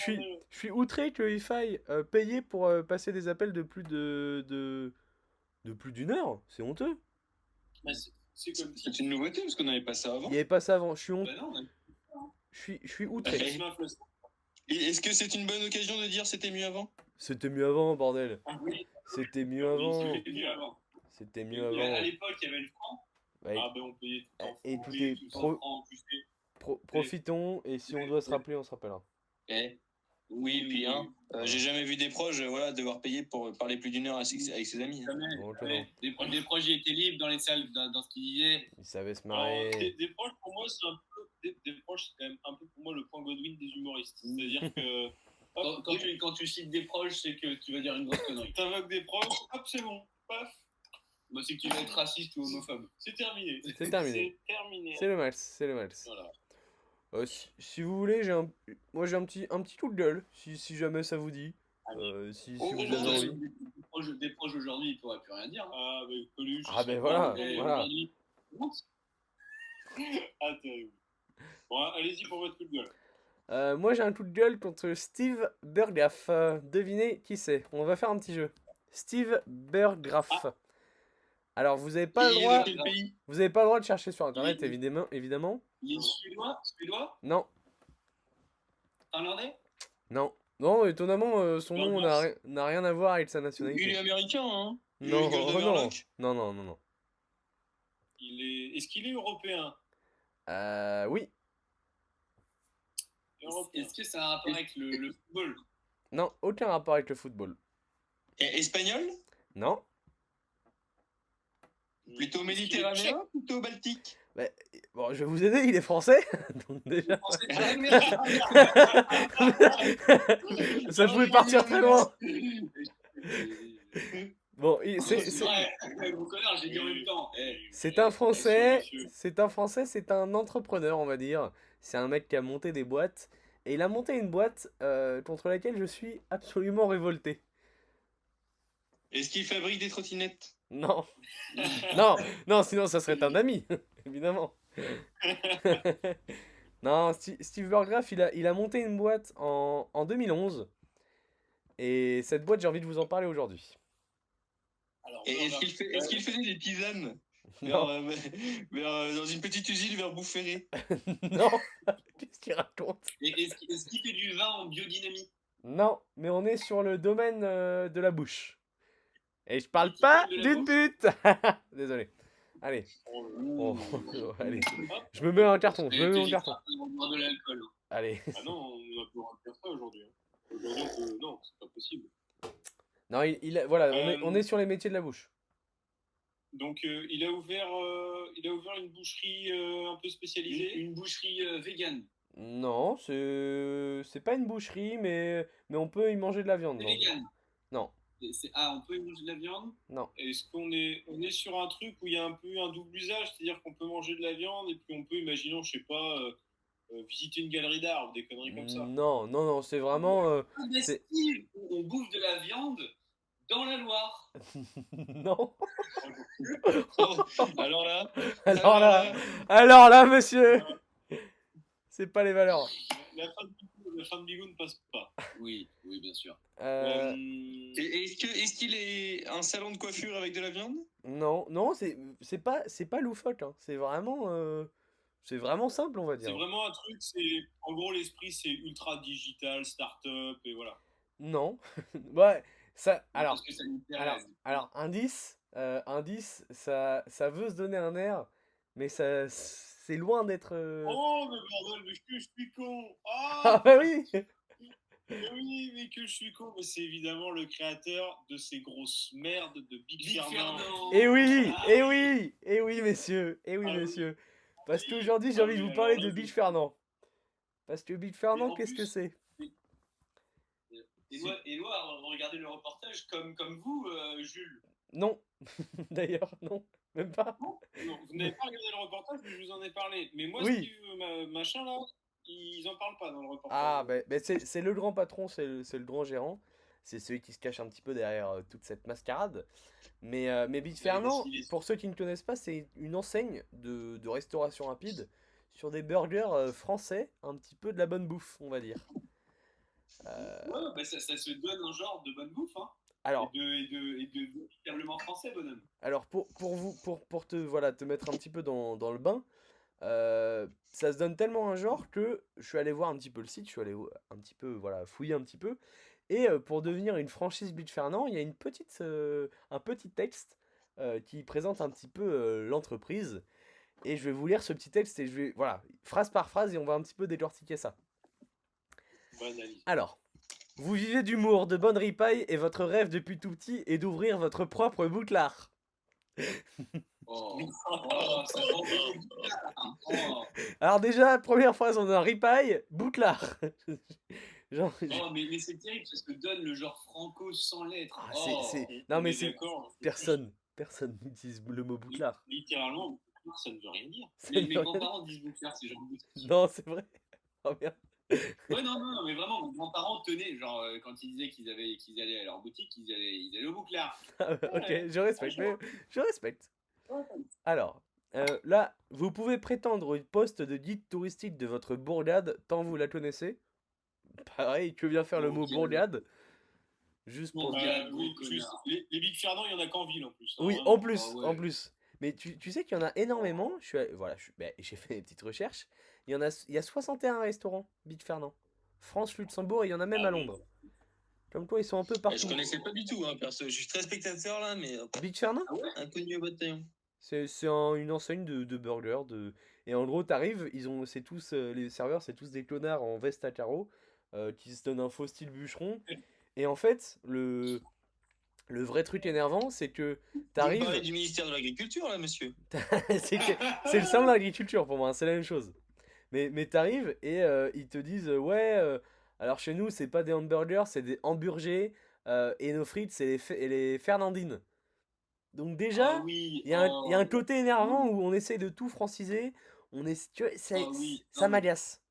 suis outré qu'il faille payer pour passer des appels de plus de plus d'une heure. C'est honteux. Bah, c'est comme si. C'est une nouveauté parce qu'on n'avait pas ça avant. Il n'y avait pas ça avant. Je suis Bah non, je suis outré. Ouais. Et est-ce que c'est une bonne occasion de dire c'était mieux avant? C'était mieux avant, bordel. Ah oui, C'était mieux avant. c'était mieux avant. C'était mieux à avant. l'époque, il y avait le franc. Ouais, Ah ben on payait tout en Et francs, tout on payait est tout pro- en francs, tu sais. profitons et si on doit se rappeler, on se rappellera. Oui, puis j'ai jamais vu des proches devoir payer pour parler plus d'une heure avec ses amis. Jamais. Bon, Ouais. Des projets étaient libres dans les salles, dans ce qu'ils disaient. Il savait se Alors, marrer. des proches pour moi c'est un peu des proches c'est quand même un peu pour moi le point Godwin des humoristes. C'est-à-dire que Quand tu cites des proches, c'est que tu vas dire une grosse connerie. t'invoques des proches, hop c'est bon, paf, Moi, c'est que tu vas être raciste ou homophobe. c'est terminé. C'est terminé. C'est terminé. C'est le max, c'est le max. Voilà. Si vous voulez, moi j'ai un petit coup de gueule, si jamais ça vous dit. Si vous avez envie. Des proches aujourd'hui, ils pourraient plus rien dire. Hein. Ah ben Coluche. Ah ben voilà, Et voilà. aujourd'hui, Ah terrible. Bon allez-y pour votre coup de gueule. Moi j'ai un coup de gueule contre Steve Burgraff. Devinez qui c'est. On va faire un petit jeu. Steve Burgraff. Alors vous avez pas le droit. Vous avez pas le droit de chercher sur internet évidemment. il est suédois? Non, Finlandais? non. Non, étonnamment, son nom L'ambiance. n'a rien à voir avec sa Il est nationalité. américain, hein. Il a Non, une gueule de oh non, Murdoch. non, non, non, non. Est-ce qu'il est européen? Oui, Européen. Est-ce que ça a un rapport avec le football? non, aucun rapport avec le football. Espagnol? Non, Plutôt Est-ce qu'il est méditerranéen? Plutôt baltique? bah, bon, je vais vous aider, il est français, donc déjà, Français. Ah, merde. ça pouvait partir très loin. Bon, Ouais, vos connards, j'ai dit en même temps. c'est un Français, monsieur. c'est un entrepreneur, on va dire. C'est un mec qui a monté des boîtes, et il a monté une boîte contre laquelle je suis absolument révolté. Est-ce qu'il fabrique des trottinettes? Non, non, non, sinon ça serait un ami, évidemment. Non, Steve Burgraff, il a monté une boîte en 2011, et cette boîte, j'ai envie de vous en parler aujourd'hui. Alors, Et est-ce qu'il faisait des tisanes Non, dans une petite usine vers Boufféré? non, qu'est-ce qu'il raconte? est-ce qu'il fait du vin en biodynamie? Non, mais on est sur le domaine de la bouche. Et je parle Qui pas parle de la d'une pute. Désolé. Allez, oh, allez. Je me mets un carton, je me mets un carton. On boit de l'alcool. Allez. Ah non, on a pas le droit de faire ça aujourd'hui. Aujourd'hui, non, c'est pas possible. Non, voilà, on est Euh, sur les métiers de la bouche. Donc, il a ouvert une boucherie un peu spécialisée. Une boucherie vegan. Non, c'est pas une boucherie, mais on peut y manger de la viande. C'est Non, vegan. non, Ah, on peut y manger de la viande? non. Est-ce qu'on est sur un truc où il y a un peu un double usage, c'est-à-dire qu'on peut manger de la viande et puis on peut, imaginons, je sais pas, visiter une galerie d'art ou des conneries comme ça. Non, non, non, c'est vraiment. Des C'est- styles où on bouffe de la viande dans la Loire. Non. Oh, alors là, Alors là, monsieur, c'est pas les valeurs. La fin de Bigot ne passe pas. Oui, oui, bien sûr. Euh, est-ce qu'il est un salon de coiffure avec de la viande? non, non, c'est pas loufoque, hein. C'est vraiment simple, on va C'est dire. vraiment un truc, en gros, l'esprit, c'est ultra digital, start-up, et voilà. Non, ouais, ça, Parce que ça nous intéresse. alors indice, ça veut se donner un air, mais c'est loin d'être. Oh, mais bordel, mais que je suis con! Ah Ah! bah oui, Mais oui, mais que je suis con! Mais c'est évidemment le créateur de ces grosses merdes de Big Big Fernand. Fernand. et oui, Ah et oui, et oui, messieurs, et oui, Ah oui. messieurs, parce qu'aujourd'hui j'ai Ah envie de oui, vous parler alors de là, Bill Fernand, parce que Bill Fernand, en qu'est-ce que plus- c'est? Éloi, regardez le reportage comme vous, Jules. Non, d'ailleurs, non, même pas. Non, vous n'avez pas regardé le reportage, mais je vous en ai parlé. Mais moi, Oui. machin là, ils en parlent pas dans le reportage. Ah, bah, c'est le grand patron, c'est le grand gérant. C'est celui qui se cache un petit peu derrière toute cette mascarade. Mais Big Fernand, décidé. pour ceux qui ne connaissent pas, c'est une enseigne de restauration rapide sur des burgers français, un petit peu de la bonne bouffe, on va dire. Ouais, bah ça se donne un genre de bonne bouffe, hein. Alors, Et de véritablement français, bonhomme. alors pour te mettre un petit peu dans le bain, ça se donne tellement un genre que je suis allé voir un petit peu le site, je suis allé un petit peu fouiller un petit peu. Et pour devenir une franchise Big Fernand, il y a un petit texte qui présente un petit peu l'entreprise. Et je vais vous lire ce petit texte et phrase par phrase, et on va un petit peu décortiquer ça. Bonne analyse. Alors, vous vivez d'humour, de bonnes ripailles, et votre rêve depuis tout petit est d'ouvrir votre propre bouclard. Oh, ça oh. Alors déjà, première phrase, on a un ripaille, bouclard. Genre, Oh, mais c'est terrible parce que donne le genre franco sans lettres. ah, Oh. non On mais est c'est d'accord. personne n'utilise le mot bouclard. Littéralement, ça ne veut rien dire. Ça Mes veut rien- grands-parents disent bouclard, c'est genre boutique. Non, c'est vrai. Oh merde. Ouais, non, mais vraiment, mes grands-parents tenaient, genre, quand ils disaient qu'ils allaient à leur boutique, ils allaient au bouclard. Ok, je respecte, je respecte. Alors, là, vous pouvez prétendre au poste de guide touristique de votre bourgade tant vous la connaissez. Pareil, que vient faire le mot bourgade? Juste pour Bon, dire. gars, Oui, gros juste, connard. les Big Fernand, il y en a qu'en ville en plus. Oui, Vraiment. en plus, Ah ouais. en plus. Mais tu sais qu'il y en a énormément. J'ai fait des petites recherches. Il y a 61 restaurants, Big Fernand. France, Luxembourg, et il y en a même Ah à oui. Londres. Comme quoi, ils sont un peu Je partout. connaissais pas du tout, hein, perso. Je suis très spectateur là, mais Beach Fernand, inconnu au bataillon. c'est une enseigne de burgers. Et en gros, t'arrives, c'est tous, les serveurs, c'est tous des clonards en veste à carreaux qui se donnent un faux style bûcheron. Et en fait, le vrai truc énervant, c'est que Vous t'arrives. parlez du ministère de l'Agriculture là, monsieur. C'est le salon de l'agriculture pour moi, hein, c'est la même chose. Mais t'arrives et ils te disent ouais, alors chez nous, c'est pas des hamburgers, c'est des hamburgers. Et nos frites, c'est les Fernandines. Donc déjà, Ah oui, il y a un côté énervant où on essaie de tout franciser. Tu vois, ah oui. ça Non, mais- m'agace.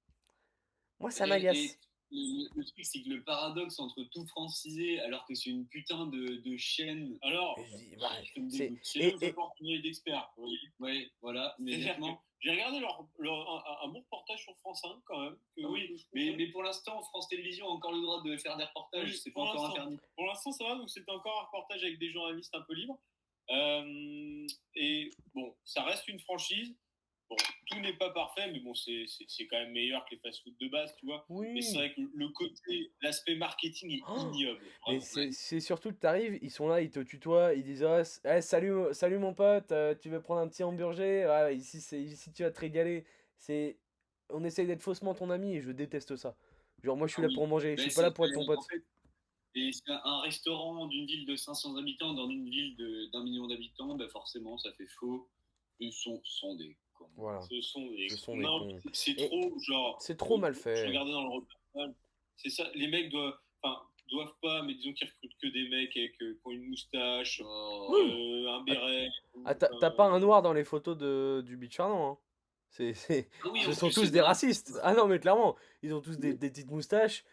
Moi, ça Et m'agace. le truc, c'est que le paradoxe entre tout francisé alors que c'est une putain de chaîne. Alors, Et je dis, bah, ça me c'est- dégoûte. c'est et- là où j'apporte une œil d'expert. Oui. Ouais, voilà. Mais C'est-à-dire que honnêtement, j'ai regardé un bon reportage sur France 5 quand même. ah oui, mais pour l'instant, France Télévisions a encore le droit de faire des reportages. Oui, C'est pas pour encore l'instant. interdit. Pour l'instant, ça va, donc c'était encore un reportage avec des journalistes un peu libres. Et bon, ça reste une franchise. Bon, tout n'est pas parfait, mais bon, c'est quand même meilleur que les fast-food de base, tu vois. oui. Mais c'est vrai que le côté, l'aspect marketing est Oh, ignoble. Mais Vraiment. c'est surtout que t'arrives, ils sont là, ils te tutoient, ils disent salut mon pote, tu veux prendre un petit hamburger? Ouais, ici tu vas te régaler. On essaye d'être faussement ton ami et je déteste ça. Genre moi je suis Ah là oui. pour manger, je Ben, suis pas là pour être ton en pote. fait, et c'est un restaurant d'une ville de 500 habitants dans une ville d'1 million d'habitants, ben forcément, ça fait faux. Ils sont des cons. Voilà. Ce sont des, Ce sont des non, cons. c'est Et trop, genre. c'est trop mal Je fait. regardais dans le reportage. C'est ça, les mecs doivent pas, mais disons qu'ils recrutent que des mecs qui ont une moustache, un béret. Ah, t'as pas un noir dans les photos du Beach Fernand, hein. Ah oui, Ce en sont plus, tous c'est des des racistes. Ah non, mais clairement, ils ont tous des petites moustaches.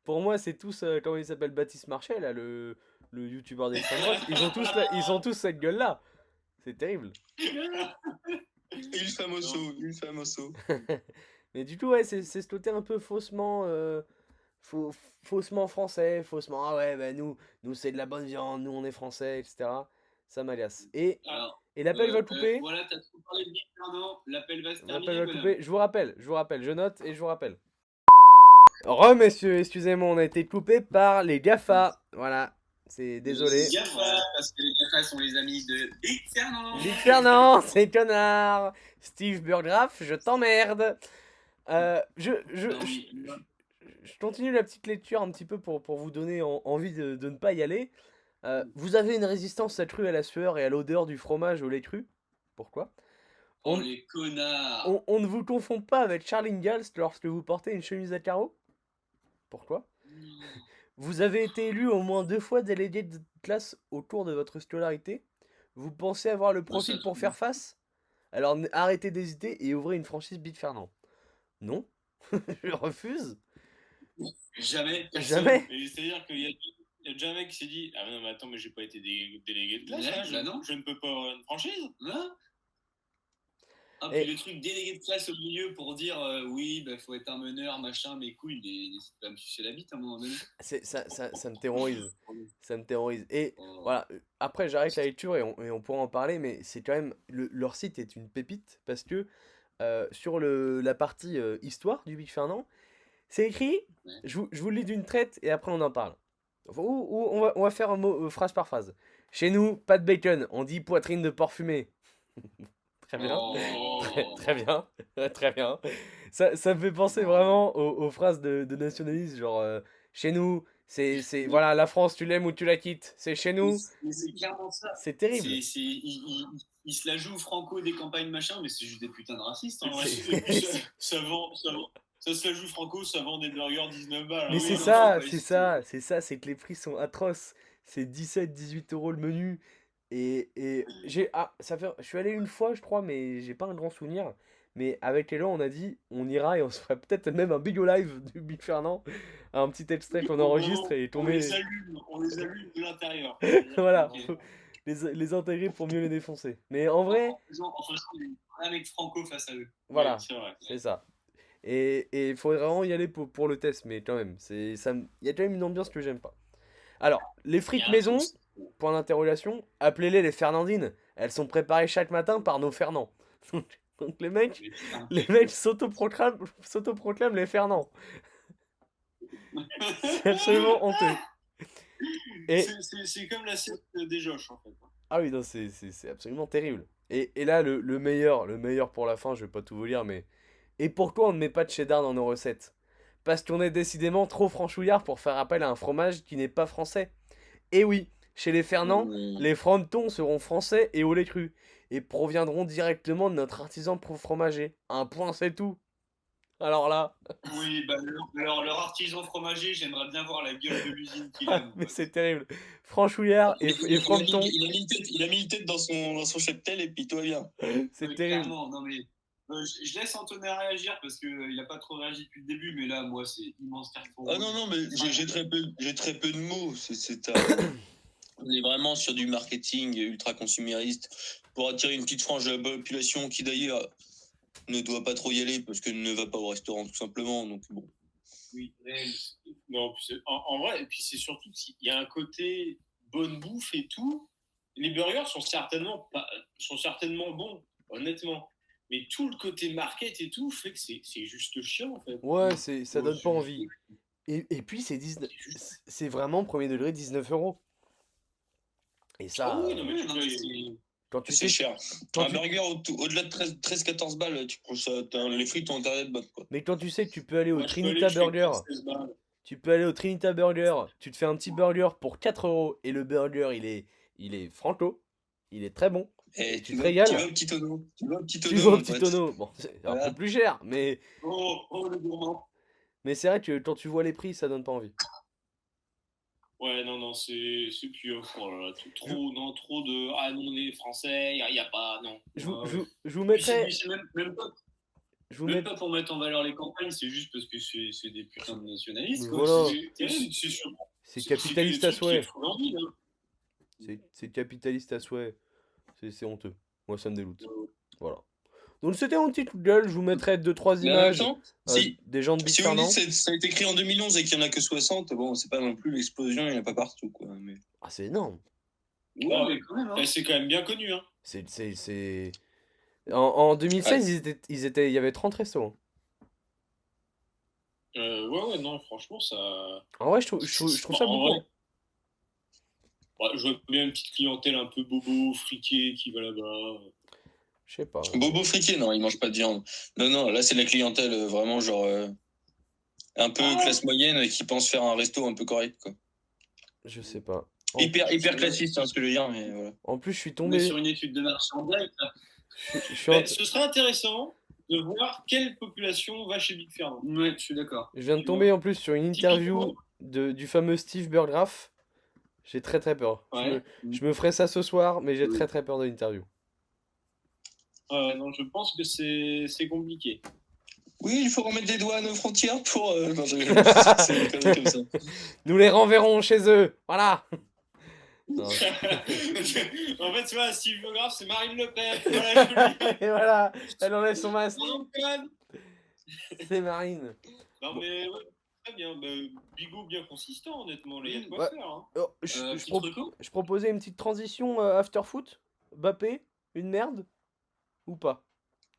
Pour moi, c'est tous, comment il s'appelle, Baptiste Marchais, là, le youtubeur d'extrême droite. Ils ont tous cette gueule-là. C'est terrible. Il famoso. Mais du coup, ouais, c'est ce côté un peu faussement français, faussement, ah ouais, bah nous c'est de la bonne viande, nous on est français, etc. Ça m'agace. Alors, Et l'appel va couper. voilà, t'as trop parlé de Big Fernand. L'appel va se L'appel terminer, va madame. couper. Je vous rappelle, je note et je vous rappelle. Messieurs, excusez-moi, on a été coupé par les GAFA. Voilà, c'est désolé. Les GAFA, parce que les GAFA sont les amis de Big Fernand. Big Fernand, c'est connard. Steve Burgraff, je t'emmerde. Je continue la petite lecture un petit peu pour vous donner envie de ne pas y aller. Vous avez une résistance accrue à la sueur et à l'odeur du fromage au lait cru. Pourquoi? Oh, les connards. On ne vous confond pas avec Charlie Ingalls lorsque vous portez une chemise à carreaux. Pourquoi? Vous avez été élu au moins 2 fois délégué de classe au cours de votre scolarité. Vous pensez avoir le profil ça, pour je- faire face? Alors arrêtez d'hésiter et ouvrez une franchise Big Fernand. Non, je refuse. Jamais. Jamais. Mais c'est-à-dire qu'il y a déjà un mec qui s'est dit ah non mais attends mais j'ai pas été délégué de classe, Ouais, hein, bah non. je ne peux pas avoir une franchise. Hein? Ah, Et- puis le truc délégué de classe au milieu pour dire oui, bah faut être un meneur, machin, mais couilles, n'hésite pas à me sucer la bite à un moment donné. Ça me terrorise. Ça me terrorise. Et Oh. voilà, après j'arrête la lecture et on pourra en parler, mais c'est quand même. Leur site est une pépite parce que sur la partie histoire du Big Fernand, c'est écrit, Ouais. je vous le lis d'une traite et après on en parle. Ou on va faire phrase par phrase. Chez nous, pas de bacon, on dit poitrine de porc fumé. Très bien. Oh. Très bien, très bien. Ça me fait penser vraiment aux phrases de nationalistes, genre chez nous, voilà, la France, tu l'aimes ou tu la quittes, c'est chez nous, Mais c'est clairement ça. c'est terrible. Il se la joue franco des campagnes, machin, mais c'est juste des putains de racistes. Hein. C'est- Et puis ça se la joue franco, ça vend des burgers 19 balles. Mais hein. c'est non, ça, c'est pas- c'est que les prix sont atroces. C'est 17-18 euros le menu. Et je suis allé une fois, je crois, mais j'ai pas un grand souvenir. Mais avec Elan, on a dit, on ira et on se ferait peut-être même un big live du Big Fernand. Un petit extrait qu'on enregistre et on tomber. les allume de l'intérieur. Voilà, Ok. faut les intégrer pour mieux les défoncer. Mais en vrai, En faisant un mec franco face à eux. voilà, Ouais, c'est vrai. c'est ça. Et il faudrait vraiment y aller pour le test, mais quand même, il y a quand même une ambiance que j'aime pas. Alors, les frites Il y a un maison, truc- point d'interrogation, appelez-les les Fernandines. Elles sont préparées chaque matin par nos Fernands. Donc les mecs Mais putain, les mecs s'autoproclament les Fernands. C'est absolument honteux. Et C'est comme la secte des Josh, en fait. ah oui, non, c'est absolument terrible. Et là, le meilleur pour la fin, je vais pas tout vous lire, mais et pourquoi on ne met pas de cheddar dans nos recettes? Parce qu'on est décidément trop franchouillard pour faire appel à un fromage qui n'est pas français. Et oui, chez les Fernand, les frontons seront français et au lait cru, et proviendront directement de notre artisan fromager. Un point, c'est tout. Alors là, Oui, bah, leur artisan fromager, j'aimerais bien voir la gueule de l'usine qu'il a. mon mais pote. c'est terrible. Franchouillard et fronton, Il a mis une tête dans son cheptel et puis tout va bien. c'est Oui, terrible. clairement, non mais je laisse Antonin réagir parce qu'il n'a pas trop réagi depuis le début, mais là, moi, c'est immense carton. Ah non, mais j'ai très peu de mots. On est vraiment sur du marketing ultra consumériste pour attirer une petite frange de la population qui d'ailleurs ne doit pas trop y aller parce qu'elle ne va pas au restaurant tout simplement. Donc bon. Oui, réel. Non, puis en vrai, et puis c'est surtout qu'il y a un côté bonne bouffe et tout. Les burgers sont certainement bons, honnêtement. Mais tout le côté market et tout fait que c'est juste chiant, en fait. Ouais, ça donne pas c'est- envie. Et puis c'est vraiment premier degré 19 euros. Et ça, Ah oui, non, mais Oui, tu non, vois, mais c'est- quand tu C'est sais, cher. quand Un tu- burger au-delà de 13-14 balles, tu prends ça, les frites ont intérêt de bonnes quoi. mais quand tu sais que tu peux aller au moi, je peux aller, Trinita je fais Burger, 16 balles. tu peux aller au Trinita Burger, tu te fais un petit burger pour 4 euros et le burger il est franco, il est très bon. Et tu te régales. Tu vas au petit tonneau. Tu vas au petit Tu tonneau. vas au mon petit pote. tonneau. Bon, c'est un Voilà. peu plus cher, Oh, le gourmand. mais c'est vrai que quand tu vois les prix, ça donne pas envie. Ouais, non, c'est puis oh là là, trop de ah non, les Français, y a pas non. Je vous, Ah, je, ouais. vous- je vous Puis c'est mettrai. puis c'est même pas, Je vous même mets. pas pour mettre en valeur les campagnes, c'est juste parce que c'est des putains de nationalistes. Mais quoi. voilà. C'est sûr. C'est capitaliste à des trucs qui souhait. font envie, hein. C'est capitaliste à souhait. C'est honteux. Moi, ça me dégoûte. Voilà. Donc, c'était mon petit coup de gueule. Je vous mettrai 2-3 Mais en même images temps, si des gens de Big vous me Fernand. dites que ça a été créé en 2011 et qu'il n'y en a que 60, bon, c'est pas non plus l'explosion, il n'y en a pas partout quoi. Mais... Ah, c'est énorme. Ouais, Ah, mais quand même, hein. c'est quand même bien connu, hein. C'est. En 2016, il y avait 30 restos. Ouais, non, franchement, ça. En vrai, je trouve ça En beaucoup. vrai, ouais, je vois bien une petite clientèle un peu bobo, friquée qui va là-bas. Je sais pas. Bobo friqué, non, il mange pas de viande. Non, là c'est de la clientèle vraiment genre un peu classe moyenne qui pense faire un resto un peu correct quoi. Je sais pas. Hyper classiste, hein, ce que je veux dire, mais voilà. En plus, je suis On est tombé. sur une étude de marché en direct, là. Je suis en- Ce serait intéressant de voir quelle population va chez Big Fernand. Ouais, je suis d'accord. Je viens de Tu tomber en plus sur une interview Typiquement. du fameux Steve Burgraff. J'ai très peur. Ouais. Je me ferai ça ce soir, mais j'ai très peur de l'interview. Non, je pense que c'est compliqué. Oui, il faut remettre des douanes aux frontières pour. Non, c'est une connerie comme ça. Nous les renverrons chez eux. Voilà. Non. En fait, tu vois, Steve Biographe, c'est Marine Le Pen. Voilà, je vous le dis. Et voilà, elle enlève son masque. Mon oncle. C'est Marine. Non, mais ouais, très bien. Bah, Bigot bien consistant, honnêtement. Il y a de quoi Ouais. faire. Hein. Oh, Petit truco. je proposais une petite transition after foot. Bappé, une merde ou pas?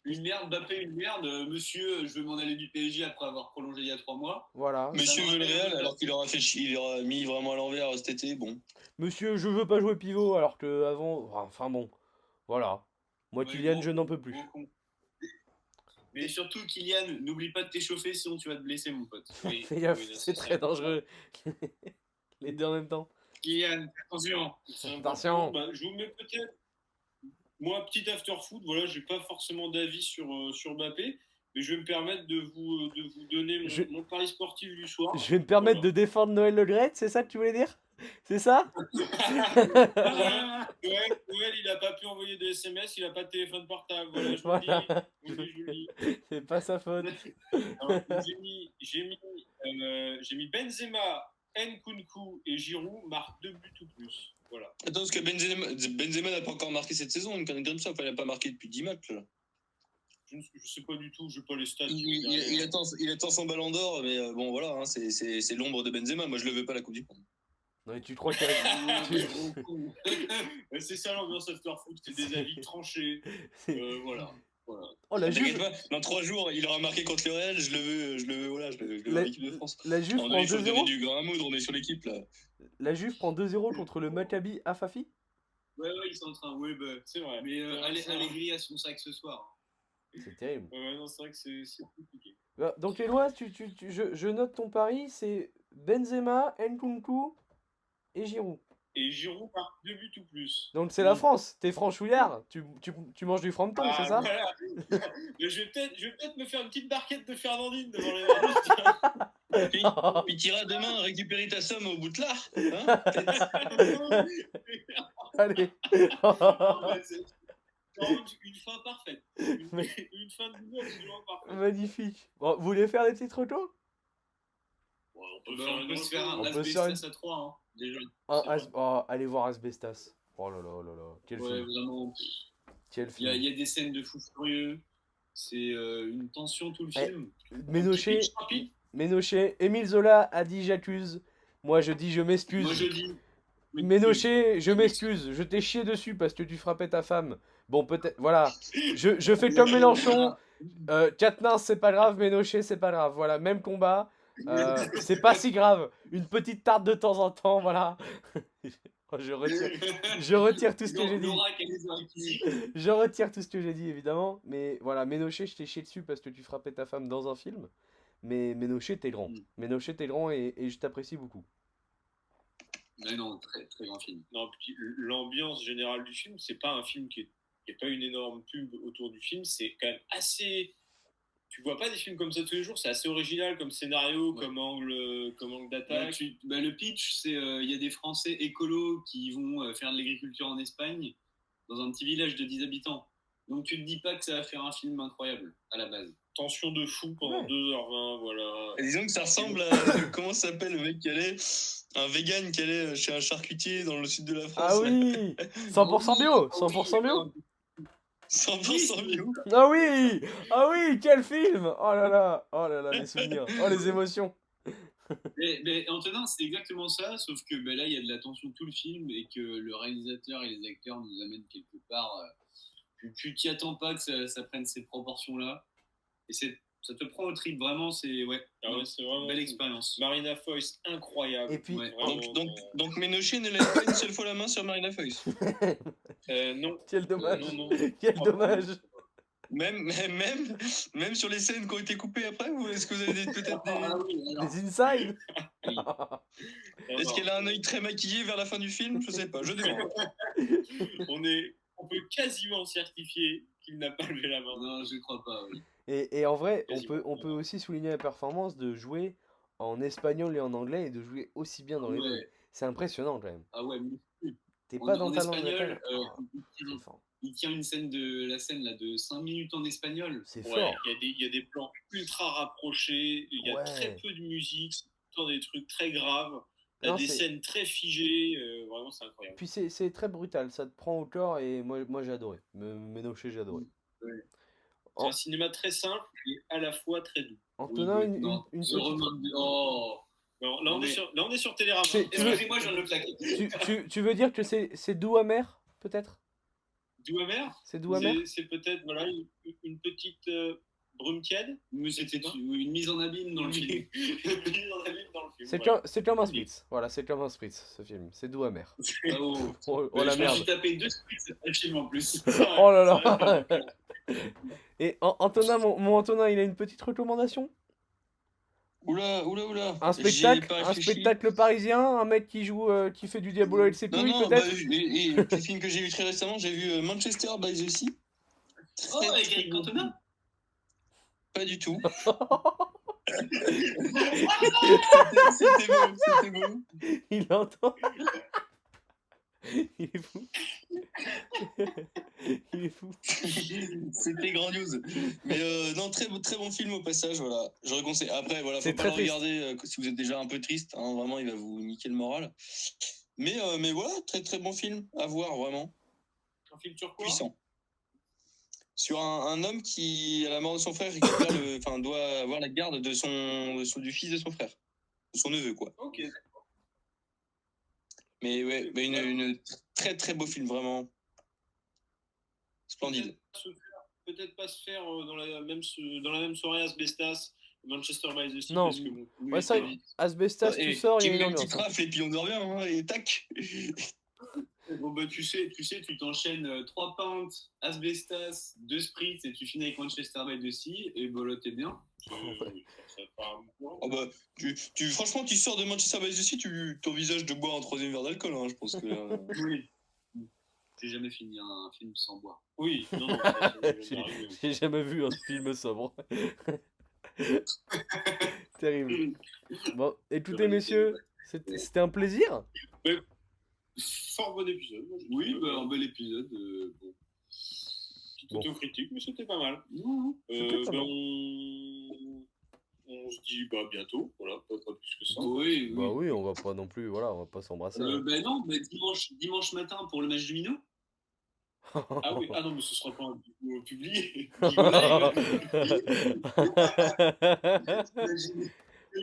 Une merde, Mbappé, une merde. Monsieur, je veux m'en aller du PSG après avoir prolongé il y a 3 mois. Voilà. Monsieur Ça me veut le rappelle Real un peu. alors qu'il aura fait chier, il aura mis vraiment à l'envers cet été. Bon. Monsieur, je veux pas jouer pivot alors que avant. Enfin bon. Voilà. Moi, Ouais, Kylian, gros je n'en con, peux plus. gros con. Mais surtout, Kylian, n'oublie pas de t'échauffer, sinon tu vas te blesser, mon pote. Oui, Fais gaffe, oui, là, c'est ça, très dangereux. Les deux en même temps. Kylian, attention. c'est Attention. important. Bah, je vous mets peut-être. Moi, petit after foot, voilà, j'ai pas forcément d'avis sur Mbappé, mais je vais me permettre de vous donner mon pari sportif du soir. Je vais me permettre de défendre Noël Le Graët, c'est ça que tu voulais dire? C'est ça? Noël, il a pas pu envoyer de SMS, il a pas de téléphone portable. Voilà, je vous Voilà. le dis. Je vous le dis. C'est pas sa faute. Alors, j'ai mis Benzema, Nkunku et Giroud marquent 2 buts ou plus. Voilà. Attends, parce que Benzema n'a pas encore marqué cette saison, une connerie comme ça, il n'a pas marqué depuis 10 matchs. Là. Je sais pas du tout, je n'ai pas les stats. Il attend son ballon d'or, mais bon voilà, hein, c'est l'ombre de Benzema. Moi je le veux pas la Coupe du Monde. Non, mais tu crois qu'il C'est ça l'ambiance after foot, c'est des avis tranchés. Voilà. Voilà. Oh, la T'inquiète Juve, pas, dans 3 jours, il aura marqué contre le Real, je le veux la, en équipe de France. la À Juve mon prend avis, il faut donner 2-0. du grain à moudre, on est sur l'équipe là. La Juve prend 2-0 contre le Maccabi Afafi. Ouais, ils sont en train. Ouais, bah. C'est vrai. Mais Ouais, c'est vrai. Allegri a son sac ce soir. C'est terrible. Ouais, non, c'est vrai que c'est compliqué. Bah, donc les lois, je note ton pari, c'est Benzema, Nkunku et Giroud. Et Giroud par 2 buts ou plus. Donc c'est la France, t'es franchouillard, tu manges du frometon, c'est ça? Voilà. Mais je vais peut-être me faire une petite barquette de Fernandine devant les matchs. Puis t'iras demain récupérer ta somme au bout de l'art. Hein Allez. Non, mais c'est vraiment une fin parfaite. Une fin de vidéo absolument parfaite. Magnifique. Bon, vous voulez faire des petites retours? Ouais, on Bah, on peut se faire On un peut se faire Asbestas à 3, hein, déjà. Allez voir Asbestas. Oh là là là là, quel Ouais, film. vraiment. Quel Il film. y a des scènes de fous furieux. C'est une tension tout le Eh, film. Ménochet, Pitch rapide. Ménochet, Émile Zola a dit j'accuse. Moi je dis je m'excuse. Moi je dis. Ménochet, je m'excuse. Je t'ai chié dessus parce que tu frappais ta femme. Bon, peut-être. Voilà. Je fais comme Mélenchon. Katnins, c'est pas grave. Ménochet, c'est pas grave. Voilà, même combat. C'est pas si grave. Une petite tarte de temps en temps, voilà. Je retire tout ce que j'ai dit. Laura qui a les oreilles qui Je retire tout ce que j'ai dit, évidemment. Mais voilà, Ménochet, je t'ai chié dessus parce que tu frappais ta femme dans un film. Mais Ménochet, t'es grand. Ménochet, t'es grand et je t'apprécie beaucoup. Mais non, très, très grand film. Non, puis l'ambiance générale du film, c'est pas un film qui est pas une énorme pub autour du film, c'est quand même assez. Tu vois pas des films comme ça tous les jours, c'est assez original comme scénario, Ouais. comme angle Bah, d'attaque. le pitch, c'est il y a des Français écolos qui vont faire de l'agriculture en Espagne, dans un petit village de 10 habitants. Donc tu te dis pas que ça va faire un film incroyable, à la base. Tension de fou pendant Ouais. 2h20, voilà. Et disons que ça ressemble à. Comment s'appelle le mec qui allait. Un vegan qui allait chez un charcutier dans le sud de la France. Ah oui 100% bio 100% bio 100% bio. Ah oui Ah oui Quel film Oh là là, les souvenirs. Oh, les émotions. Mais Antonin, c'est exactement ça, sauf que là, il y a de la tension tout le film et que le réalisateur et les acteurs nous amènent quelque part. Tu t'y attends pas que ça prenne ces proportions-là. Et ça te prend au trip, vraiment, c'est C'est vraiment belle fou. expérience. Marina Foïs, incroyable. Et puis, Ouais. Vraiment, Donc Ménochet ne lève pas une seule fois la main sur Marina Foïs. quel non. dommage. Non. Quel dommage. Même sur les scènes qui ont été coupées après, ou est-ce que vous avez peut-être des. Ah oui, alors. Les inside. Est-ce qu'elle a un œil très maquillé vers la fin du film? Je sais pas, je demande. On peut quasiment certifier qu'il n'a pas levé la main. Non, je crois pas, oui. Et en vrai, Quasiment. on peut aussi souligner la performance de jouer en espagnol et en anglais et de jouer aussi bien dans les deux. Ouais. C'est impressionnant quand même. Ah ouais, mais T'es pas dans en ta langue espagnol, natale. C'est fort. il tient une scène la scène là, de 5 minutes en espagnol. C'est Ouais, fort. il y a des plans ultra rapprochés, il y a Ouais. très peu de musique, c'est tout le temps des trucs très graves. T'as Non, des c'est- scènes très figées, vraiment c'est incroyable. Puis c'est très brutal, ça te prend au corps et moi j'ai adoré. Ménochet, j'ai adoré. Ouais. C'est un cinéma très simple et à la fois très doux. Antonin, une non, petite... Oh. Non, là, on est sur Télérama. C'est- tu veux- Excusez-moi, je viens de le claquer. tu veux dire que c'est doux amer, peut-être? Doux amer, C'est doux amer? c'est peut-être voilà, une petite brume tiède. Mais c'était une mise en abîme dans le film. Une mise en abîme dans le film. C'est voilà. comme un Spritz. Voilà, c'est comme un Spritz, ce film. C'est doux amer. Ah, oh. Oh la Je me suis merde. tapé 2 splits à film en plus. Oh là là. Et Antonin, mon Antonin, il a une petite recommandation? Oula. Un J'y ai pas un réfléchi. spectacle parisien, un mec qui joue, qui fait du Diabolo et de ses Non, couilles, bah, peut-être? le film que j'ai vu très récemment, j'ai vu Manchester by the Sea. Oh, avec Eric Cantona. Pas du tout. Il C'était beau. entend. Il est fou. Il est fou. C'était grandiose. Mais non, très bon film au passage, voilà. Je conseille. Après, voilà, C'est faut pas très le regarder si vous êtes déjà un peu triste. Hein, vraiment, il va vous niquer le moral. Mais voilà, très bon film à voir, vraiment. Un film sur quoi? Puissant. Sur un homme qui, à la mort de son frère, doit avoir la garde du fils de son frère. De son neveu, quoi. Ok. Mais ouais, une très beau film, vraiment. Splendide. peut-être pas se faire dans la même soirée Asbestas, Manchester by the Sea, Non. parce que bon, lui, Ouais, ça, il dit- Asbestas, tu sors, il y a Tu une mets une ambiance. petite rafle et puis on revient, hein, et tac. Bon, bah, tu t'enchaînes 3 pintes, Asbestas, 2 spritz et tu finis avec Manchester by the Sea et bah là, t'es bien. ça part un peu. Oh bah, franchement, tu sors de Manchester by the Sea, tu t'envisages de boire un 3e verre d'alcool, hein, je pense que. Oui. J'ai jamais fini un film sans boire. Oui, non, ça m'est J'ai jamais arrivé. j'ai jamais vu un film sobre. Terrible. Bon, écoutez, messieurs, c'était un plaisir. Fort bon épisode. moi, je Oui, trouve. bah, un bel épisode. Bon. Petite autocritique, mais c'était pas mal. C'était pas Ben, mal. on se dit bientôt, voilà, pas plus que ça. Oui, Bah oui, on va pas non plus, voilà, on va pas s'embrasser. Ben non, mais dimanche matin pour le match du Minot. Ah oui, non, mais ce sera pas un vidéo publié.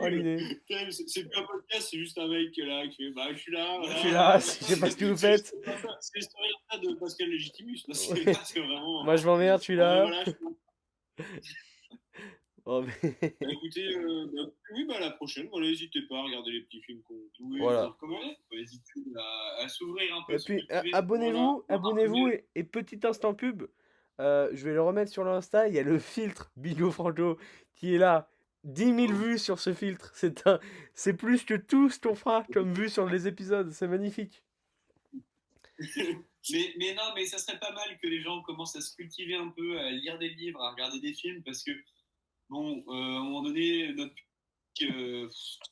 Oh l'idée. C'est plus un podcast, c'est juste un mec là qui fait je suis là. Je suis là, je sais pas ce que vous faites. C'est l'histoire de Pascal Légitimus. Là, c'est Ouais. c'est vraiment. Moi je m'emmerde, je suis là. Voilà, Oh, mais- écoutez, oui, à la prochaine. Voilà, n'hésitez pas à regarder les petits films qu'on Voilà. vous recommande. Faut hésiter à s'ouvrir un peu. Et sur puis le privé. abonnez-vous, Voilà. abonnez-vous et petit instant pub. Je vais le remettre sur l'Insta. Il y a le filtre Bigot Franco qui est là. 10 000 vues sur ce filtre. C'est plus que tout ce qu'on fera comme vue sur les épisodes. C'est magnifique. Mais non, mais ça serait pas mal que les gens commencent à se cultiver un peu, à lire des livres, à regarder des films, parce que, bon, à un moment donné, notre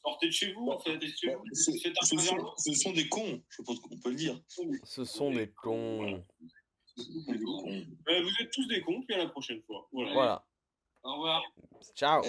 Sortez de chez vous, en fait. Faites un verre d'eau. Ce sont des cons, je pense qu'on peut le dire. Ce sont des cons. Des cons. Vous êtes tous des cons, puis à la prochaine fois. Voilà. Voilà. Au revoir. Ciao.